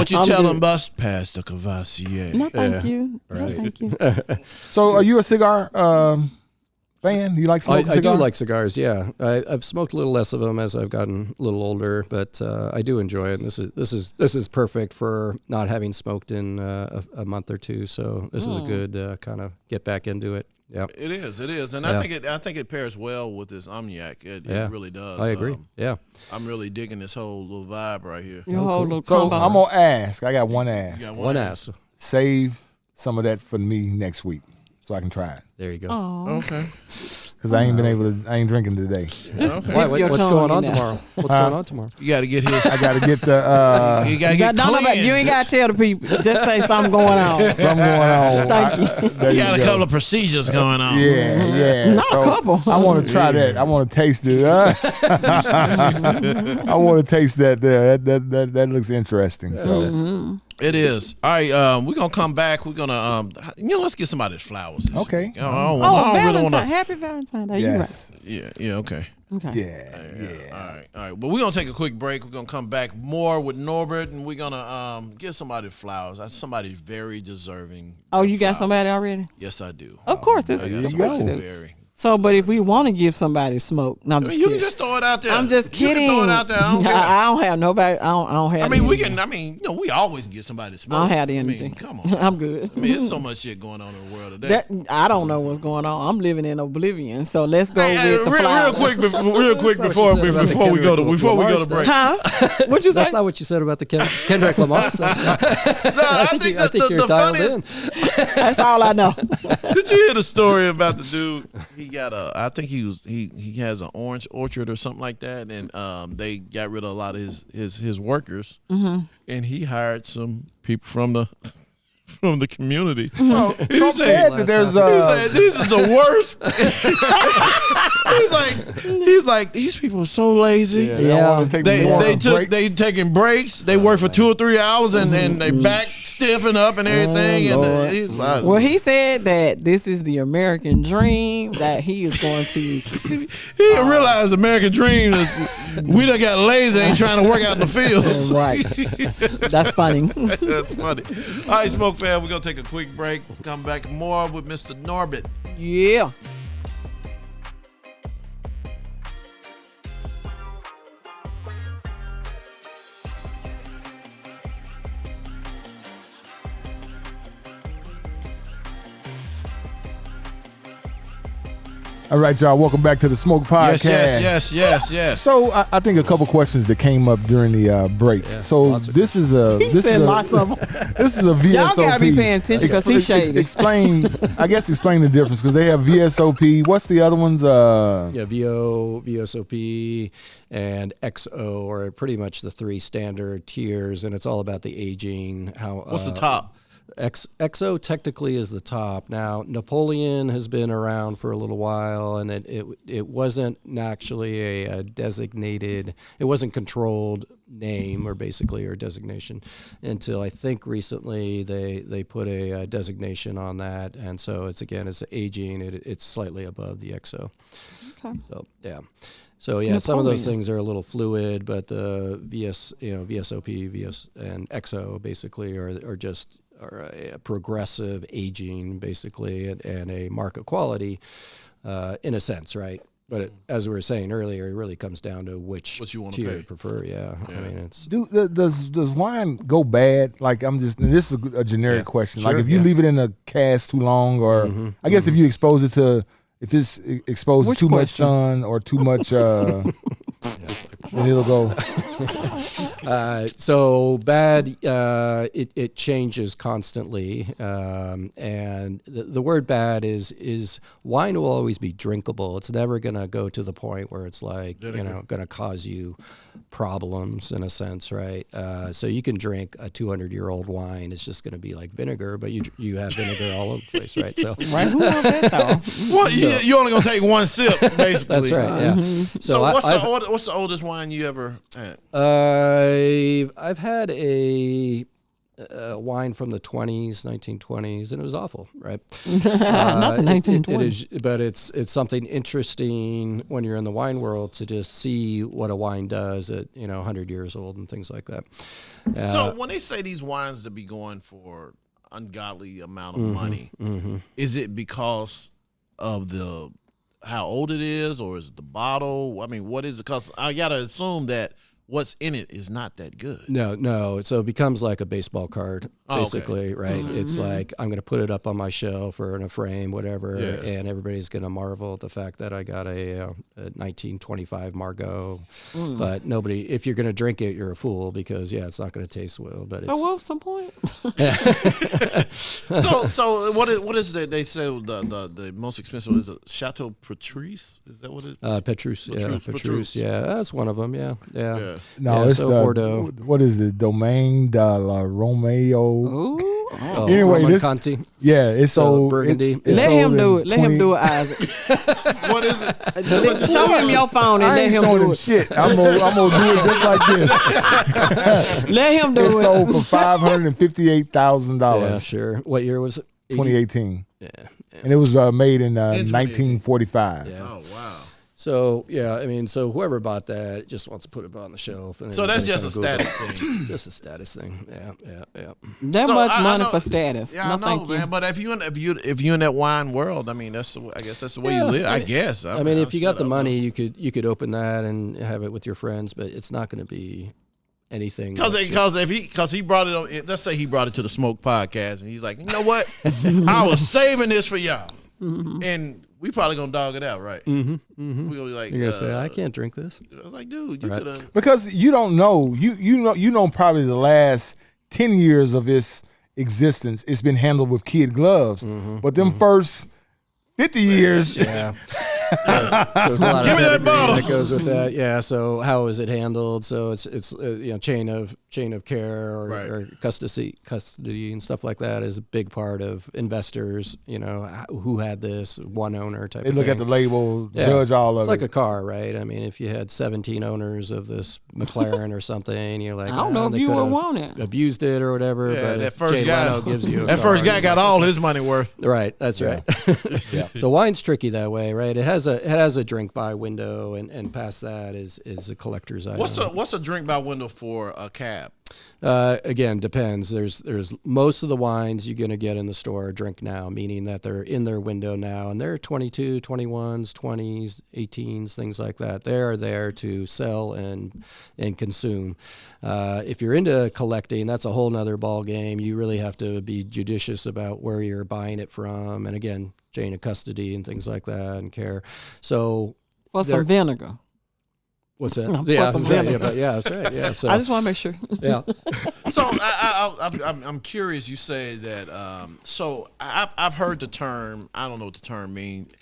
you tell them, Bus? Pass the Courvoisier. No, thank you. Right. No, thank you. So, are you a cigar fan? Do you like smoking cigars? I do like cigars. Yeah, I've smoked a little less of them as I've gotten a little older, but I do enjoy it. And this is perfect for not having smoked in a month or two. So this is a good kind of get back into it. Yeah, it is, and I think it pairs well with this Armagnac. It really does. I agree. I'm really digging this whole little vibe right here. So I'm gonna ask. I got one ask. One ask. Save some of that for me next week. so I can try it. There you go. Oh, Okay. Because I ain't drinking today. Okay. What's going on tomorrow? What's going on tomorrow? You got to get his. I got to get the. You got to get cleansed. You ain't got to tell the people. Just say something going on. Something going on. Thank you. You got a couple of procedures going on. Yeah. Not a couple. I want to try that. I want to taste it. I want to taste that there. That looks interesting. So. It is. All right, we're going to come back. We're going to, let's get somebody's flowers. Okay. I don't really Valentine. wanna... Happy Valentine's Day. Yes. Yeah, okay. Okay. Yeah. All right. But we're going to take a quick break. We're going to come back more with Norbert, and we're going to give somebody flowers. That's somebody very deserving. Oh, you got somebody already? Yes, I do. Of course. I got somebody very. So, but if we want to give somebody smoke, no, I'm just You kidding. can just throw it out there. I'm just kidding. You can throw it out there. I don't care. I don't have nobody. I don't have. we can. We always get somebody smoke. I don't have the energy. Come on. I'm good. There's so much shit going on in the world today. I don't know what's going on. I'm living in oblivion. So let's go with the flowers. Real quick before we go to break. Huh? What you say? That's not what you said about the Kendrick Lamar stuff. I think you're dialed in. That's all I know. Did you hear the story about the dude? He got I think he has an orange orchard or something like that, and they got rid of a lot of his workers, and he hired some people from the community. Trump said that there's this is the worst. he's like these people are so lazy. They taking breaks. They work for 2 or 3 hours and then they back stiffen up and everything. Well, he said that this is the American dream, that he is going to. He realized the American dream is we done got lazy, ain't trying to work out in the fields. Right. That's funny. That's funny. All right, Smoke Fam, we're going to take a quick break. Come back more with Mr. Norbert. Yeah. All right, y'all. Welcome back to the Smoke Podcast. Yes. So I think a couple questions that came up during the break. Yeah, so this is a lots of them. This is a VSOP. Y'all gotta be paying attention because he's shady. Explain the difference because they have VSOP. What's the other ones? VO, VSOP, and XO are pretty much the 3 standard tiers, and it's all about the aging. What's the top? XO technically is the top. Now, Napoleon has been around for a little while, and it wasn't actually a designated, it wasn't controlled name or designation until I think recently they put a designation on that, and so it's aging. It's slightly above the XO. Okay. So yeah. So yeah, some of those things are a little fluid, but the VSOP, VS, and XO basically are just a progressive aging, basically, and a market quality, in a sense, right? But as we were saying earlier, it really comes down to which you tier you prefer. Yeah. I mean, it's does wine go bad? Like this is a generic question. Sure, like if you leave it in a cask too long, or I guess if you expose it to, if it's exposed to too much sun or too much, then it'll go. So bad, it changes constantly, and the word bad is wine will always be drinkable. It's never gonna go to the point where it's like gonna cause you problems in a sense, right? So you can drink a 200-year-old wine. It's just gonna be like vinegar, but you have vinegar all over the place, right? So right, who wants that though? Well, you're only gonna take one sip, basically. That's right. Yeah. So what's the oldest wine you ever had? I've had a wine from the 1920s, and it was awful, right? Not the 1920s. It is, but it's something interesting when you're in the wine world to just see what a wine does at 100 years old and things like that. So when they say these wines to be going for ungodly amount of money, is it because of how old it is, or is it the bottle? I mean, what is it? Because I gotta assume that what's in it is not that good. No. So it becomes like a baseball card, basically, right? Mm-hmm. It's like I'm going to put it up on my shelf or in a frame, whatever, and everybody's going to marvel at the fact that I got a 1925 Margaux. But nobody, if you're going to drink it, you're a fool because it's not going to taste well. But it's what's some point? So what is that? They say the most expensive is a Chateau Petrus. Is that what it is? Petrus. Yeah, that's one of them. Yeah. No, it's so the Bordeaux. What is it? Domaine de la Romeo. Ooh. Anyway, Roman this Conti. Yeah, it's sold. Burgundy. Let him do it. Let him do it, Isaac. What is it? Show him your phone and let him do it. Shit, I'm gonna do it just like this. Let him do it. It's sold for $558,000. Yeah, sure. What year was it? 2018. Yeah. And it was made in 1945. Yeah. Oh wow. So so whoever bought that just wants to put it on the shelf. And so that's just a status thing. Just a status thing. Yeah. That much money for status. Yeah, no, I know, man. But if you in that wine world, I guess that's the way you live. I guess. I mean, if you got the money, you could open that and have it with your friends, but it's not going to be anything. Because he brought it on. Let's say he brought it to the Smoke Podcast, and he's like, you know what? I was saving this for y'all, and we probably gonna dog it out, right? Mm-hmm. We gonna be like, you're gonna say, I can't drink this. I was like, dude, you could have. Because you don't know. You know probably the last 10 years of its existence, it's been handled with kid gloves. But them first 50 years. Yeah. So there's a lot Give of me that bottle that goes with that. Yeah. So how is it handled? So it's chain of care or custody and stuff like that is a big part of investors. Who had this one owner type. They of look thing. At the label, judge all of it. It's like a car, right? I mean, if you had 17 owners of this McLaren or something, you're like, I don't know if you would want it, abused it or whatever. Yeah, but that if first Jay guy Leno gives you that first guy got all his money worth. Right. That's right. Yeah. So wine's tricky that way, right? It has a drink by window, and past that is a collector's item. What's a drink by window for a cab? Again, depends. There's most of the wines you're going to get in the store are drink now, meaning that they're in their window now, and they're 22, 21s, 20s, 18s, things like that. They are there to sell and consume. If you're into collecting, that's a whole nother ball game. You really have to be judicious about where you're buying it from, and again, chain of custody and things like that, and care. So for some vinegar. What's that? For some vinegar. That's right. Yeah. So I just want to make sure. Yeah. So I'm curious. You say that. So I've heard the term. I don't know what the term means.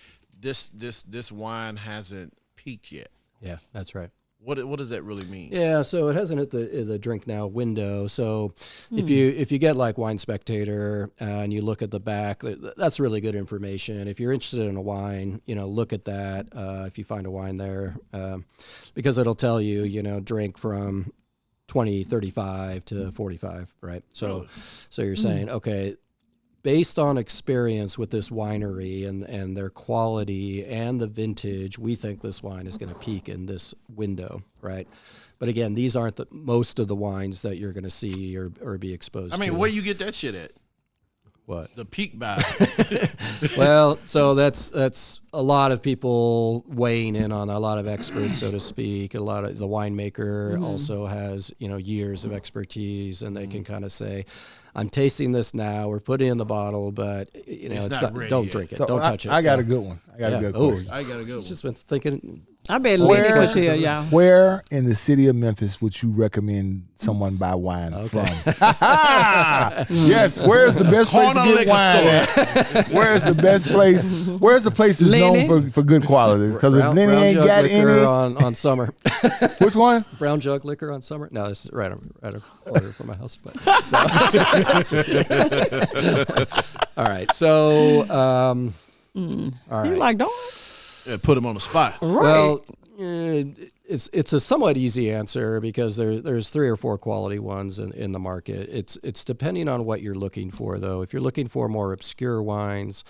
This wine hasn't peaked yet. Yeah, that's right. What does that really mean? Yeah, so it hasn't hit the drink now window. So if you get like Wine Spectator and you look at the back, that's really good information. If you're interested in a wine, look at that. If you find a wine there, because it'll tell you, drink from 2035 to 45, right? So you're saying, okay, based on experience with this winery and their quality and the vintage, we think this wine is going to peak in this window, right? But again, these aren't most of the wines that you're going to see or be exposed to. I mean, where you get that shit at? What? The peak buy. Well, so that's a lot of people weighing in on, a lot of experts, so to speak. A lot of the winemaker also has, years of expertise, and they can kind of say, I'm tasting this now. We're putting it in the bottle, but it's not don't drink it. So don't touch it. I got a good one. I got a good question. I got a good one. Just been thinking. I bet Lizzie could tell y'all. Where in the city of Memphis would you recommend someone buy wine from? Yes, where's the best place to get wine at? Where's the best place? Where's the place that's known for good quality? Because if Lenny ain't got any on Summer. Which one? Brown Jug Liquor on Summer. No, it's right a corner from my house. But all right, so all right. You like dog? Yeah, put him on the spot. Right. Well, it's a somewhat easy answer because there's 3 or 4 quality ones in the market. It's depending on what you're looking for, though. If you're looking for more obscure wines,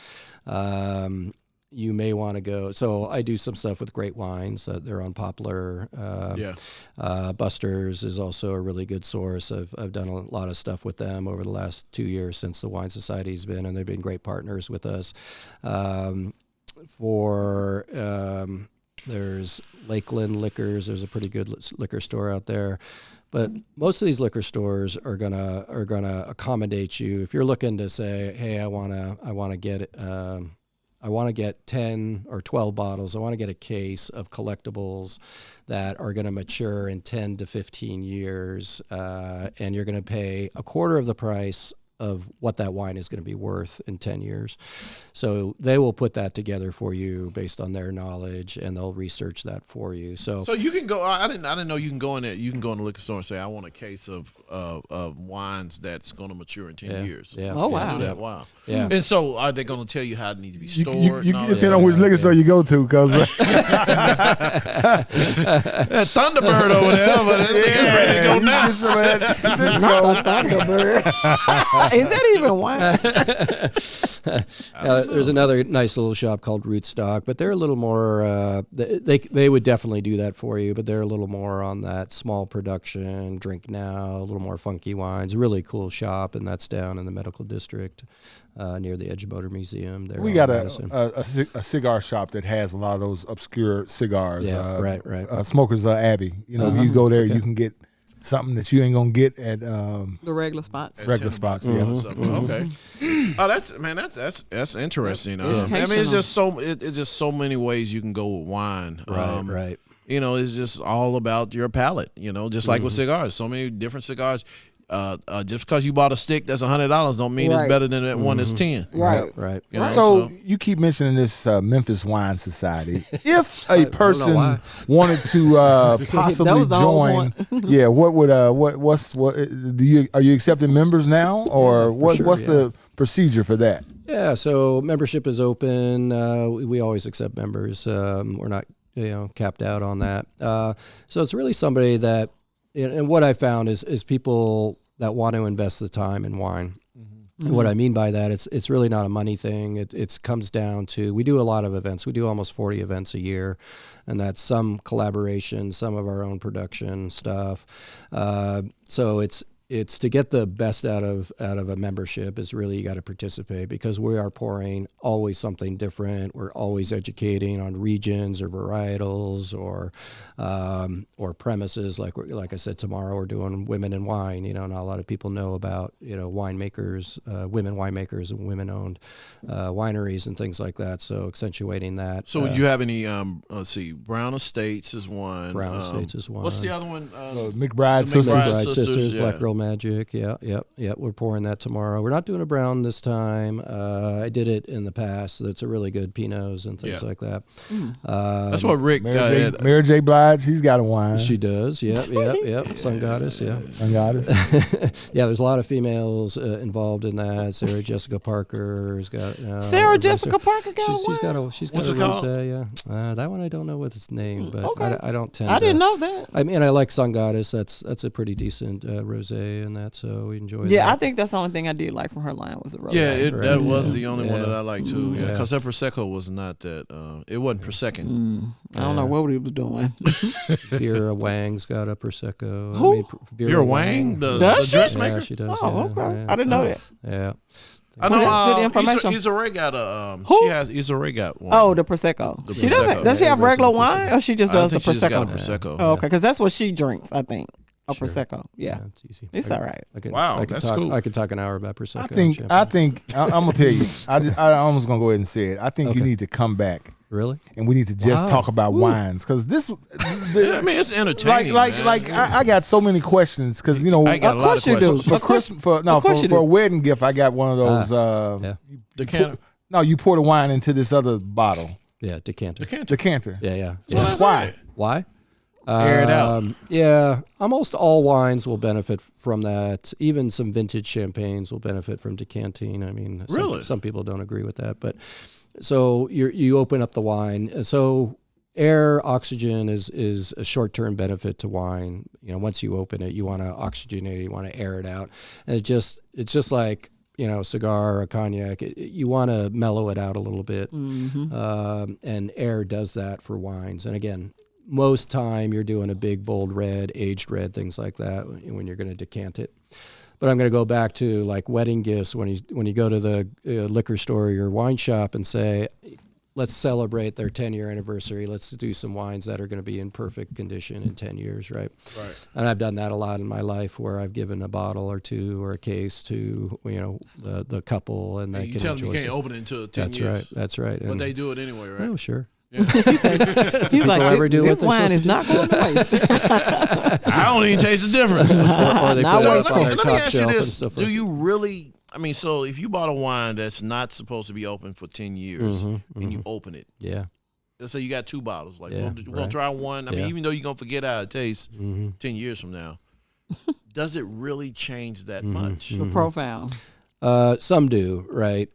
you may want to go. So I do some stuff with Great Wines. They're on Poplar. Buster's is also a really good source. I've done a lot of stuff with them over the last 2 years since the Wine Society's been, and they've been great partners with us. For There's Lakeland Liquors. There's a pretty good liquor store out there. But most of these liquor stores are gonna accommodate you if you're looking to say, hey, I wanna get 10 or 12 bottles. I want to get a case of collectibles that are going to mature in 10 to 15 years, and you're going to pay a quarter of the price of what that wine is going to be worth in 10 years. So they will put that together for you based on their knowledge, and they'll research that for you. So you can go. I didn't know you can go in there. You can go in the liquor store and say, I want a case of wines that's going to mature in 10 years. Yeah. Oh, wow. Do that. Wow. Yeah. And so are they going to tell you how it needs to be stored? You depend on which liquor store you go to, because that Thunderbird over there, but it's ready to go now. Not the Thunderbird. Is that even wine? There's another nice little shop called Rootstock, but they're a little more. They would definitely do that for you, but they're a little more on that small production, drink now, a little more funky wines. Really cool shop, and that's down in the Medical District near the Edge Motor Museum. There we got a cigar shop that has a lot of those obscure cigars. Yeah, right. Smokers Abbey. You know, if you go there, you can get something that you ain't gonna get at the regular spots. Regular spots, yeah. Okay. Oh, that's interesting. I mean, it's just so many ways you can go with wine. Right. You know, it's just all about your palate. You know, just like with cigars, so many different cigars. Just because you bought a stick that's $100 don't mean it's better than that one that's 10. Right. You know, so you keep mentioning this Memphis Wine Society. If a person wanted to possibly join, what would are you accepting members now, or what's the procedure for that? Yeah, so membership is open. We always accept members. We're not capped out on that. So it's really somebody that, and what I found is people that want to invest the time in wine. Mm-hmm. And what I mean by that, it's really not a money thing. It comes down to, we do a lot of events. We do almost 40 events a year, and that's some collaboration, some of our own production stuff. So it's to get the best out of a membership is really, you got to participate, because we are pouring always something different. We're always educating on regions or varietals or premises. Like I said, tomorrow we're doing women in wine. Not a lot of people know about winemakers, women winemakers and women-owned wineries and things like that. So accentuating that. So would you have any? Let's see, Brown Estates is one. Brown Estates is one. What's the other one? McBride Sisters, Black Girl Magic. Yeah. We're pouring that tomorrow. We're not doing a brown this time. I did it in the past. So it's a really good Pinots and things like that. That's what Rick Mary J. Blige, she's got a wine. She does. Yep. Sun Goddess. Yeah. Sun Goddess. Yeah. There's a lot of females involved in that. Sarah Jessica Parker's got. Sarah Jessica Parker got a wine. She's got a rosé. Yeah. That one I don't know what its name, but I don't tend. I didn't know that. I mean, I like Sun Goddess. That's a pretty decent rosé and that, so we enjoy that. Yeah, I think that's the only thing I did like from her line was a rosé. Yeah, that was the only one that I liked too. Yeah, because her Prosecco was not that. It wasn't Prosecco. I don't know what he was doing. Vera Wang's got a Prosecco. Who? Vera Wang, the dressmaker? Yeah, she does. Oh, okay. Yeah. I didn't know that. Yeah. I know. That's good information. Issa Rae got a. Who? Issa Rae got one. Oh, the Prosecco. She doesn't. Does she have regular wine, or she just does the Prosecco? She just got a Prosecco. Oh, okay, because that's what she drinks, I think. A Prosecco. Yeah. It's easy. It's all right. That's cool. I could talk an hour about Prosecco. I think I'm gonna tell you. I almost gonna go ahead and say it. I think you need to come back. Really? And we need to just talk about wines, because this. I mean, it's entertaining. I got so many questions, because I got a lot of questions. For Christmas, for a wedding gift, I got one of those. Decanter. You pour the wine into this other bottle. Yeah, decanter. Yeah. Why? Air it out. Yeah, almost all wines will benefit from that. Even some vintage champagnes will benefit from decanting. I mean, some people don't agree with that, but so you open up the wine. So air, oxygen is a short-term benefit to wine. Once you open it, you want to oxygenate it, you want to air it out, and it's just like a cigar or a cognac. You want to mellow it out a little bit, and air does that for wines. And again, most time you're doing a big, bold red, aged red, things like that when you're going to decant it. But I'm going to go back to like wedding gifts. When you go to the liquor store or your wine shop and say, let's celebrate their 10-year anniversary. Let's do some wines that are going to be in perfect condition in 10 years, right? Right. And I've done that a lot in my life, where I've given a bottle or two or a case to the couple, and they You can tell them enjoy you can't it. open it until 10 That's years. right. That's right. But they do it anyway, right? Oh, sure. He's like, ever do this what they're wine is supposed not going to waste. I don't even taste the difference. Or they Not put it waste. up on their Let me top ask you shelf and this. stuff. Do you really, so if you bought a wine that's not supposed to be open for 10 years and you open it, Yeah. let's say you got 2 bottles. Like, Yeah, we'll right. try one. I mean, Yeah. even though you're going to forget how it tastes 10 years from now, does it really change that much? Profound. Some do, right?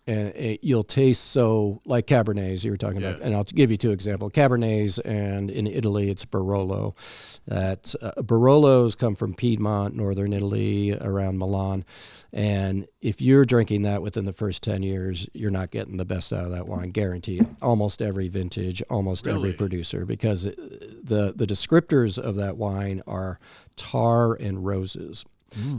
And you'll taste, so like Cabernets you were talking about, and I'll give you 2 examples. Cabernets, and in Italy it's Barolo. Barolos come from Piedmont, northern Italy, around Milan. And if you're drinking that within the first 10 years, you're not getting the best out of that wine, guaranteed. Almost every vintage, almost every producer, because the descriptors of that wine are tar and roses.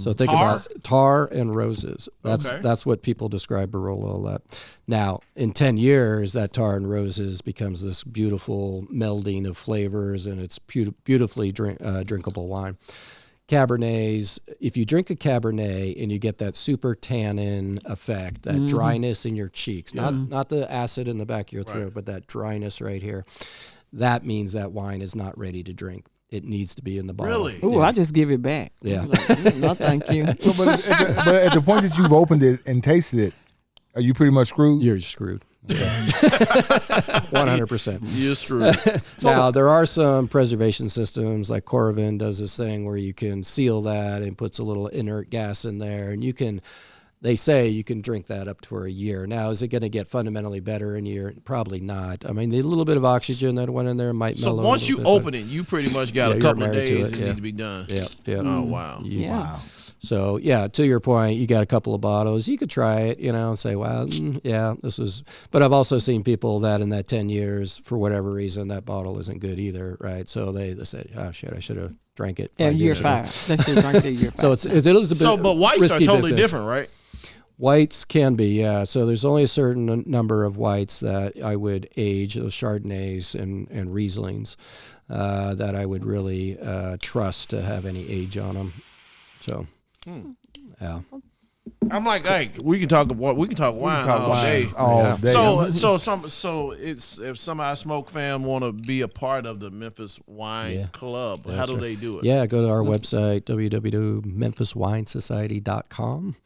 So think about tar and roses. That's what people describe Barolo at. Now, in 10 years, that tar and roses becomes this beautiful melding of flavors, and it's beautifully drinkable wine. Cabernets, if you drink a Cabernet and you get that super tannin effect, that dryness in your cheeks, not the acid in the back of your throat, but that dryness right here, that means that wine is not ready to drink. It needs to be in the bottle. Really? Ooh, I just give it back. Yeah. Like, no, thank you. But at the point that you've opened it and tasted it, are you pretty much screwed? You're screwed. 100%. You're screwed. Now, there are some preservation systems, like Coravin does this thing where you can seal that and puts a little inert gas in there, and they say you can drink that up for a year. Now, is it going to get fundamentally better in a year? Probably not. I mean, the little bit of oxygen that went in there might mellow. So once you open it, you pretty much got a couple of days it need to be done. Yeah. Oh, wow. Yeah. So, yeah, to your point, you got a couple of bottles. You could try it, and say, well, this was... But I've also seen people that in that 10 years, for whatever reason, that bottle isn't good either, right? So they said, oh, shit, I should have drank it. Yeah, year 5. They should drink it year 5. So it is a bit but whites are risky totally business. different, right? Whites can be, yeah. So there's only a certain number of whites that I would age, those Chardonnays and Rieslings, that I would really trust to have any age on them. So, yeah. I'm like, hey, we can talk wine all day. All day. So it's if somebody Smoke fam want to be a part of the Memphis Wine Club, how do they do it? Yeah, go to our website, www.memphiswinesociety.com,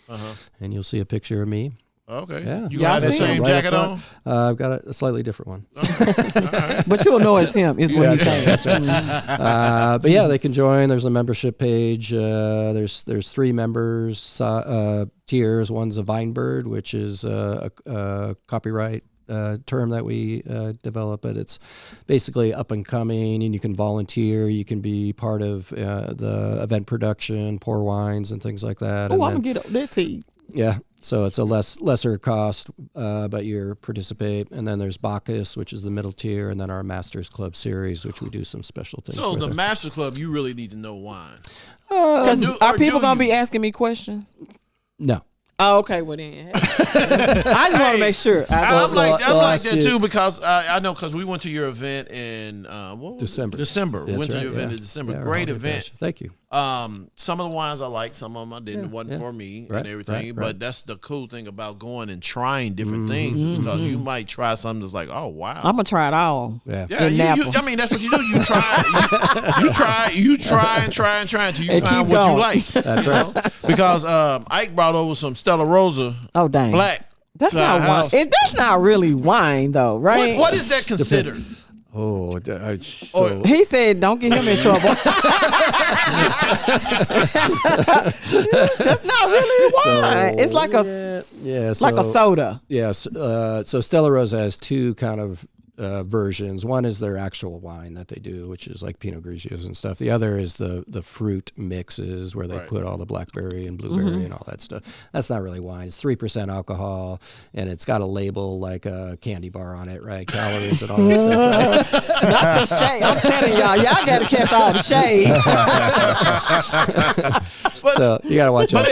and you'll see a picture of me. Okay. Yeah. You got the same jacket on? I've got a slightly different one. But you'll know it's him, is what he's saying. That's right. But yeah, they can join. There's a membership page. There's 3 members tiers. One's a Vinebird, which is a copyright term that we develop, but it's basically up and coming, and you can volunteer. You can be part of the event production, pour wines, and things like that. Oh, I'm gonna get up that tea. Yeah. So it's a lesser cost, but you participate. And then there's Bacchus, which is the middle tier, and then our Masters Club series, which we do some special things. So with the it. Masters Club, you really need to know wine. Because are people gonna be asking me questions? No. Oh, okay. Well then, I just want to make sure. I'm like that you. too, because I know, because we went to your event in December. We went to your event in December. Yeah, Great holiday event. bash. Thank you. Some of the wines I liked, some of them I didn't. It wasn't for me and everything. Right. But that's the cool thing about going and trying different things, is because you might try something that's like, oh wow, I'm gonna try it all. Yeah. yeah. I mean, that's what you do. You try, you try until you find what you like. That's right. Because Ike brought over some Stella Rosa. Oh dang, Black. That's to our not wine. house. That's not really wine though, right? What is that considered? Oh, He said, "Don't get him in trouble." That's not really wine. It's like a yeah, like a soda. Yes. So Stella Rosa has 2 kind of versions. One is their actual wine that they do, which is like Pinot Grigios and stuff. The other is the fruit mixes where they put all the blackberry and blueberry and all that stuff. That's not really wine. It's 3% alcohol, and it's got a label like a candy bar on it, right? Calories and all that stuff. Right? Not the shade. I'm telling y'all got to catch all the shade. So you got to watch out.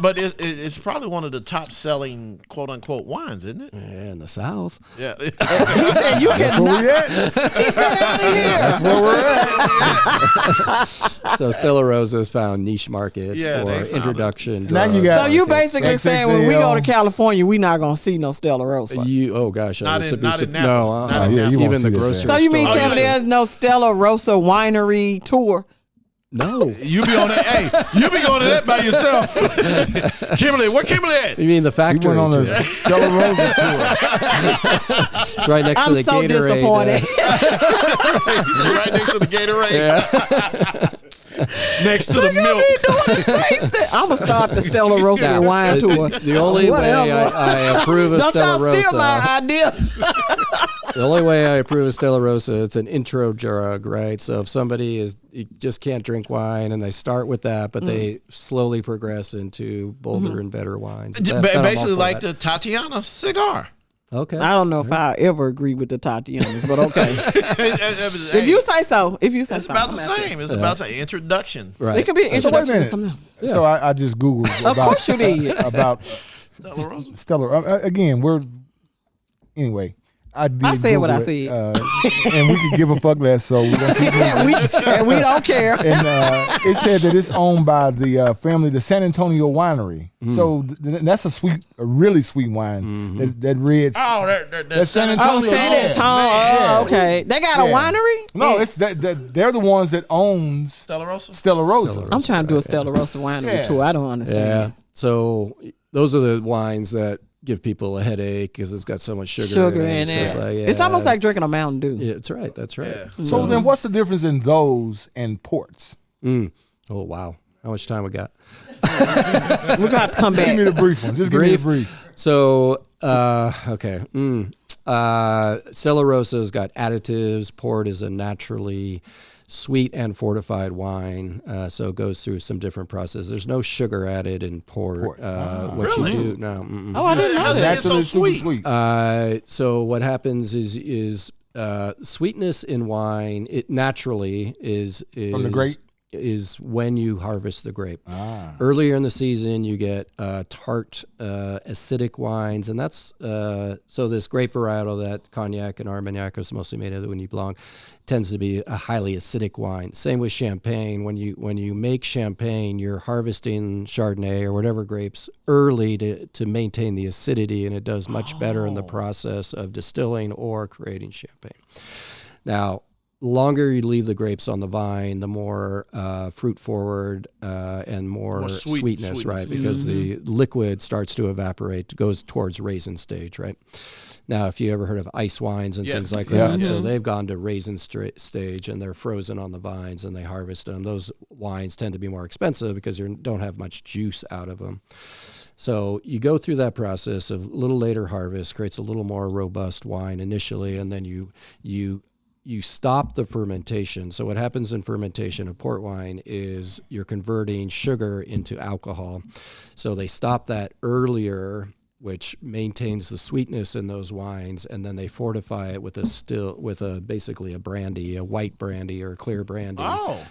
But it's probably one of the top selling quote unquote wines, isn't it? Yeah, in the South. Yeah. He said you cannot keep that out of here. That's where we're at. So Stella Rosa has found niche markets for introduction. Now you got. So you basically saying when we go to California, we not gonna see no Stella Rosa. Oh gosh, not in Napa. No, you even the grocery. So you mean store. tell me there's no Stella Rosa winery tour? No. You be on that. Hey, you be going to that by yourself. Kimberly, where Kimberly at? You mean the factory? She went on the Stella Rosa tour. It's right next to the so Gatorade. Disappointed. Right next to the Gatorade. Yeah. Next to the milk. I'm gonna start the Stella Rosa wine tour. The only way I approve of Stella Rosa. Don't y'all steal my idea. The only way I approve of Stella Rosa, it's an intro drug, right? So if somebody you just can't drink wine, and they start with that, but they slowly progress into bolder and better wines. Basically like the Tatiana cigar. Okay. I don't know if I ever agree with the Tatianas, but okay. If you say so. It's about the same. It's about the introduction. Right. It could be an introduction to something. Yeah. So I just Googled of course you did. about Stella. Again, anyway. I said what I said, and we could give a fuck less. So we're gonna keep and we don't care. And it said that it's owned by the family, the San Antonio Winery. So that's a really sweet wine. That red. Oh, that's San Antonio. Oh, San Antonio. Oh, okay. They got a winery. No, it's they're the ones that owns Stella Rosa. Stella Rosa. I'm trying to do a Stella Rosa winery tour. I don't understand. Yeah. So those are the wines that give people a headache because it's got so much sugar in it. Like, it's almost like drinking a Mountain Dew. Yeah, that's right. That's right. Yeah. So then what's the difference in those and ports? Oh, wow. How much time we got? We're going to have to come back. Give me the brief one. Just give me the brief. So, okay. Stella Rosa's got additives. Port is a naturally sweet and fortified wine, so it goes through some different processes. There's no sugar added in port. What really? you do? No. Oh, I didn't know that. It's so sweet. So what happens is sweetness in wine. It naturally is from the grape. Is when you harvest the grape. Earlier in the season, you get tart, acidic wines, and that's so this grape varietal that Cognac and Armagnac is mostly made of, the Sauvignon Blanc, tends to be a highly acidic wine. Same with Champagne. When you make Champagne, you're harvesting Chardonnay or whatever grapes early to maintain the acidity, and it does much better in the process of distilling or creating Champagne. Now, the longer you leave the grapes on the vine, the more fruit forward and more sweetness, right? Because the liquid starts to evaporate, goes towards raisin stage, right? Now, if you ever heard of ice wines and things like that, so they've gone to raisin stage and they're frozen on the vines and they harvest them. Those wines tend to be more expensive because you don't have much juice out of them. So you go through that process of a little later harvest, creates a little more robust wine initially, and then you stop the fermentation. So what happens in fermentation of port wine is you're converting sugar into alcohol. So they stop that earlier, which maintains the sweetness in those wines, and then they fortify it with basically a brandy, a white brandy or a clear brandy.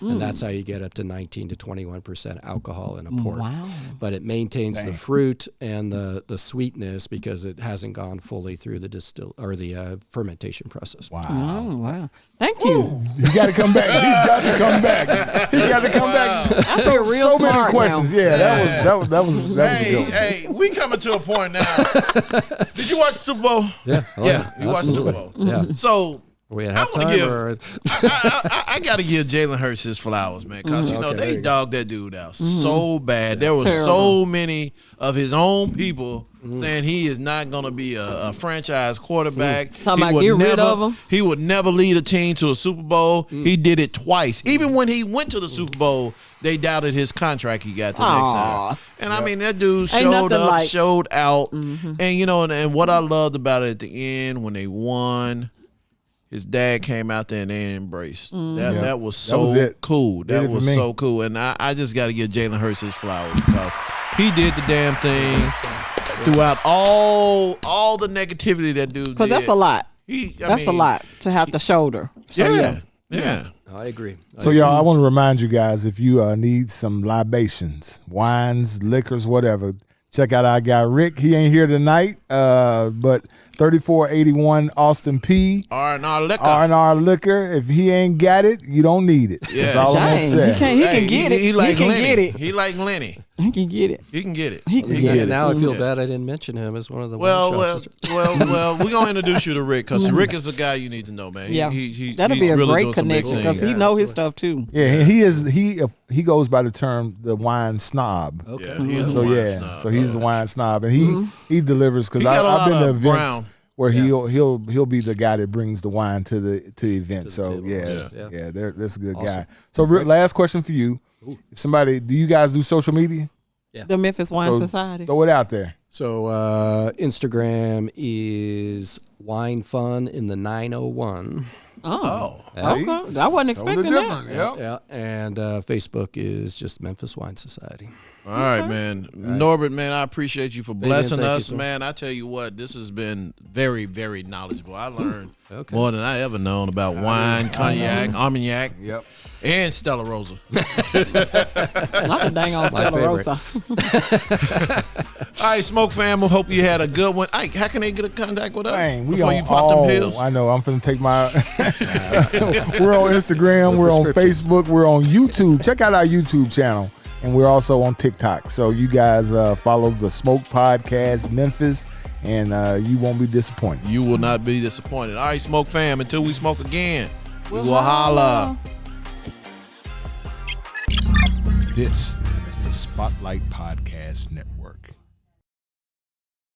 And that's how you get up to 19 to 21% alcohol in a port. Wow. But it maintains the fruit and the sweetness because it hasn't gone fully through the fermentation process. Wow. Oh, wow. Thank you. You got to come back. You got to come back. You got to come back. I feel real so smart many questions. now. Yeah, that was Hey, we coming to a point now. Did you watch the Super Bowl? Yeah. You watched the Super Bowl. Yeah. So Are we at halftime? I got to give Jalen Hurts his flowers, man, because they dogged that dude out so bad. There were so many of his own people saying he is not going to be a franchise quarterback. Talking about get rid of him. He would never lead a team to a Super Bowl. He did it twice. Even when he went to the Super Bowl, they doubted his contract he got the next time. And I mean, that dude showed up, showed out. And, and what I loved about it at the end when they won, his dad came out there and they embraced. Yeah. That was so cool. That was so cool. And I just got to give Jalen Hurts his flowers because he did the damn thing throughout all the negativity that dude did. Because that's a lot. That's a lot to have to shoulder. So, yeah. I agree. So, y'all, I want to remind you guys, if you need some libations, wines, liquors, whatever, check out our guy Rick. He ain't here tonight, but 3481 Austin P. R&R Liquor. R&R Liquor. If he ain't got it, you don't need it. Yeah. That's all I'm going to say. He can get it. He like can Lenny. get it. He like Lenny. He can get it. He can get it. He can get it. Now I feel bad I didn't mention him as one of the well, wine shops. we're going to introduce you to Rick because Rick is a guy you need to know, man. Yeah. He that'll he's be a really great connection because he know his stuff too. Yeah, he goes by the term the wine snob. Okay. Yeah, he is a wine snob. So he's a wine snob, and he delivers because I've been to events where he'll be the guy that brings the wine to the event. So that's a good guy. So last question for you: if somebody, do you guys do social media? Yeah. The Memphis Wine Society. Throw it out there. So Instagram is Wine Fun in the 901. Oh, okay. I wasn't expecting that. Yeah, and Facebook is just Memphis Wine Society. All right, man. Norbert, man, I appreciate you for blessing us, man. I tell you what, this has been very, very knowledgeable. I learned more than I ever known about wine, cognac, Armagnac, and Stella Rosa. Not the dang old Stella Rosa. All right, Smoke fam, hope you had a good one. Ike, how can they get in contact with us before you pop them pills? I know. I'm finna take my... We're on Instagram. We're on Facebook. We're on YouTube. Check out our YouTube channel. And we're also on TikTok. So you guys follow the Smoke Podcast Memphis, and you won't be disappointed. You will not be disappointed. All right, Smoke fam, until we smoke again, we will holla. This is the Spotlight Podcast Network.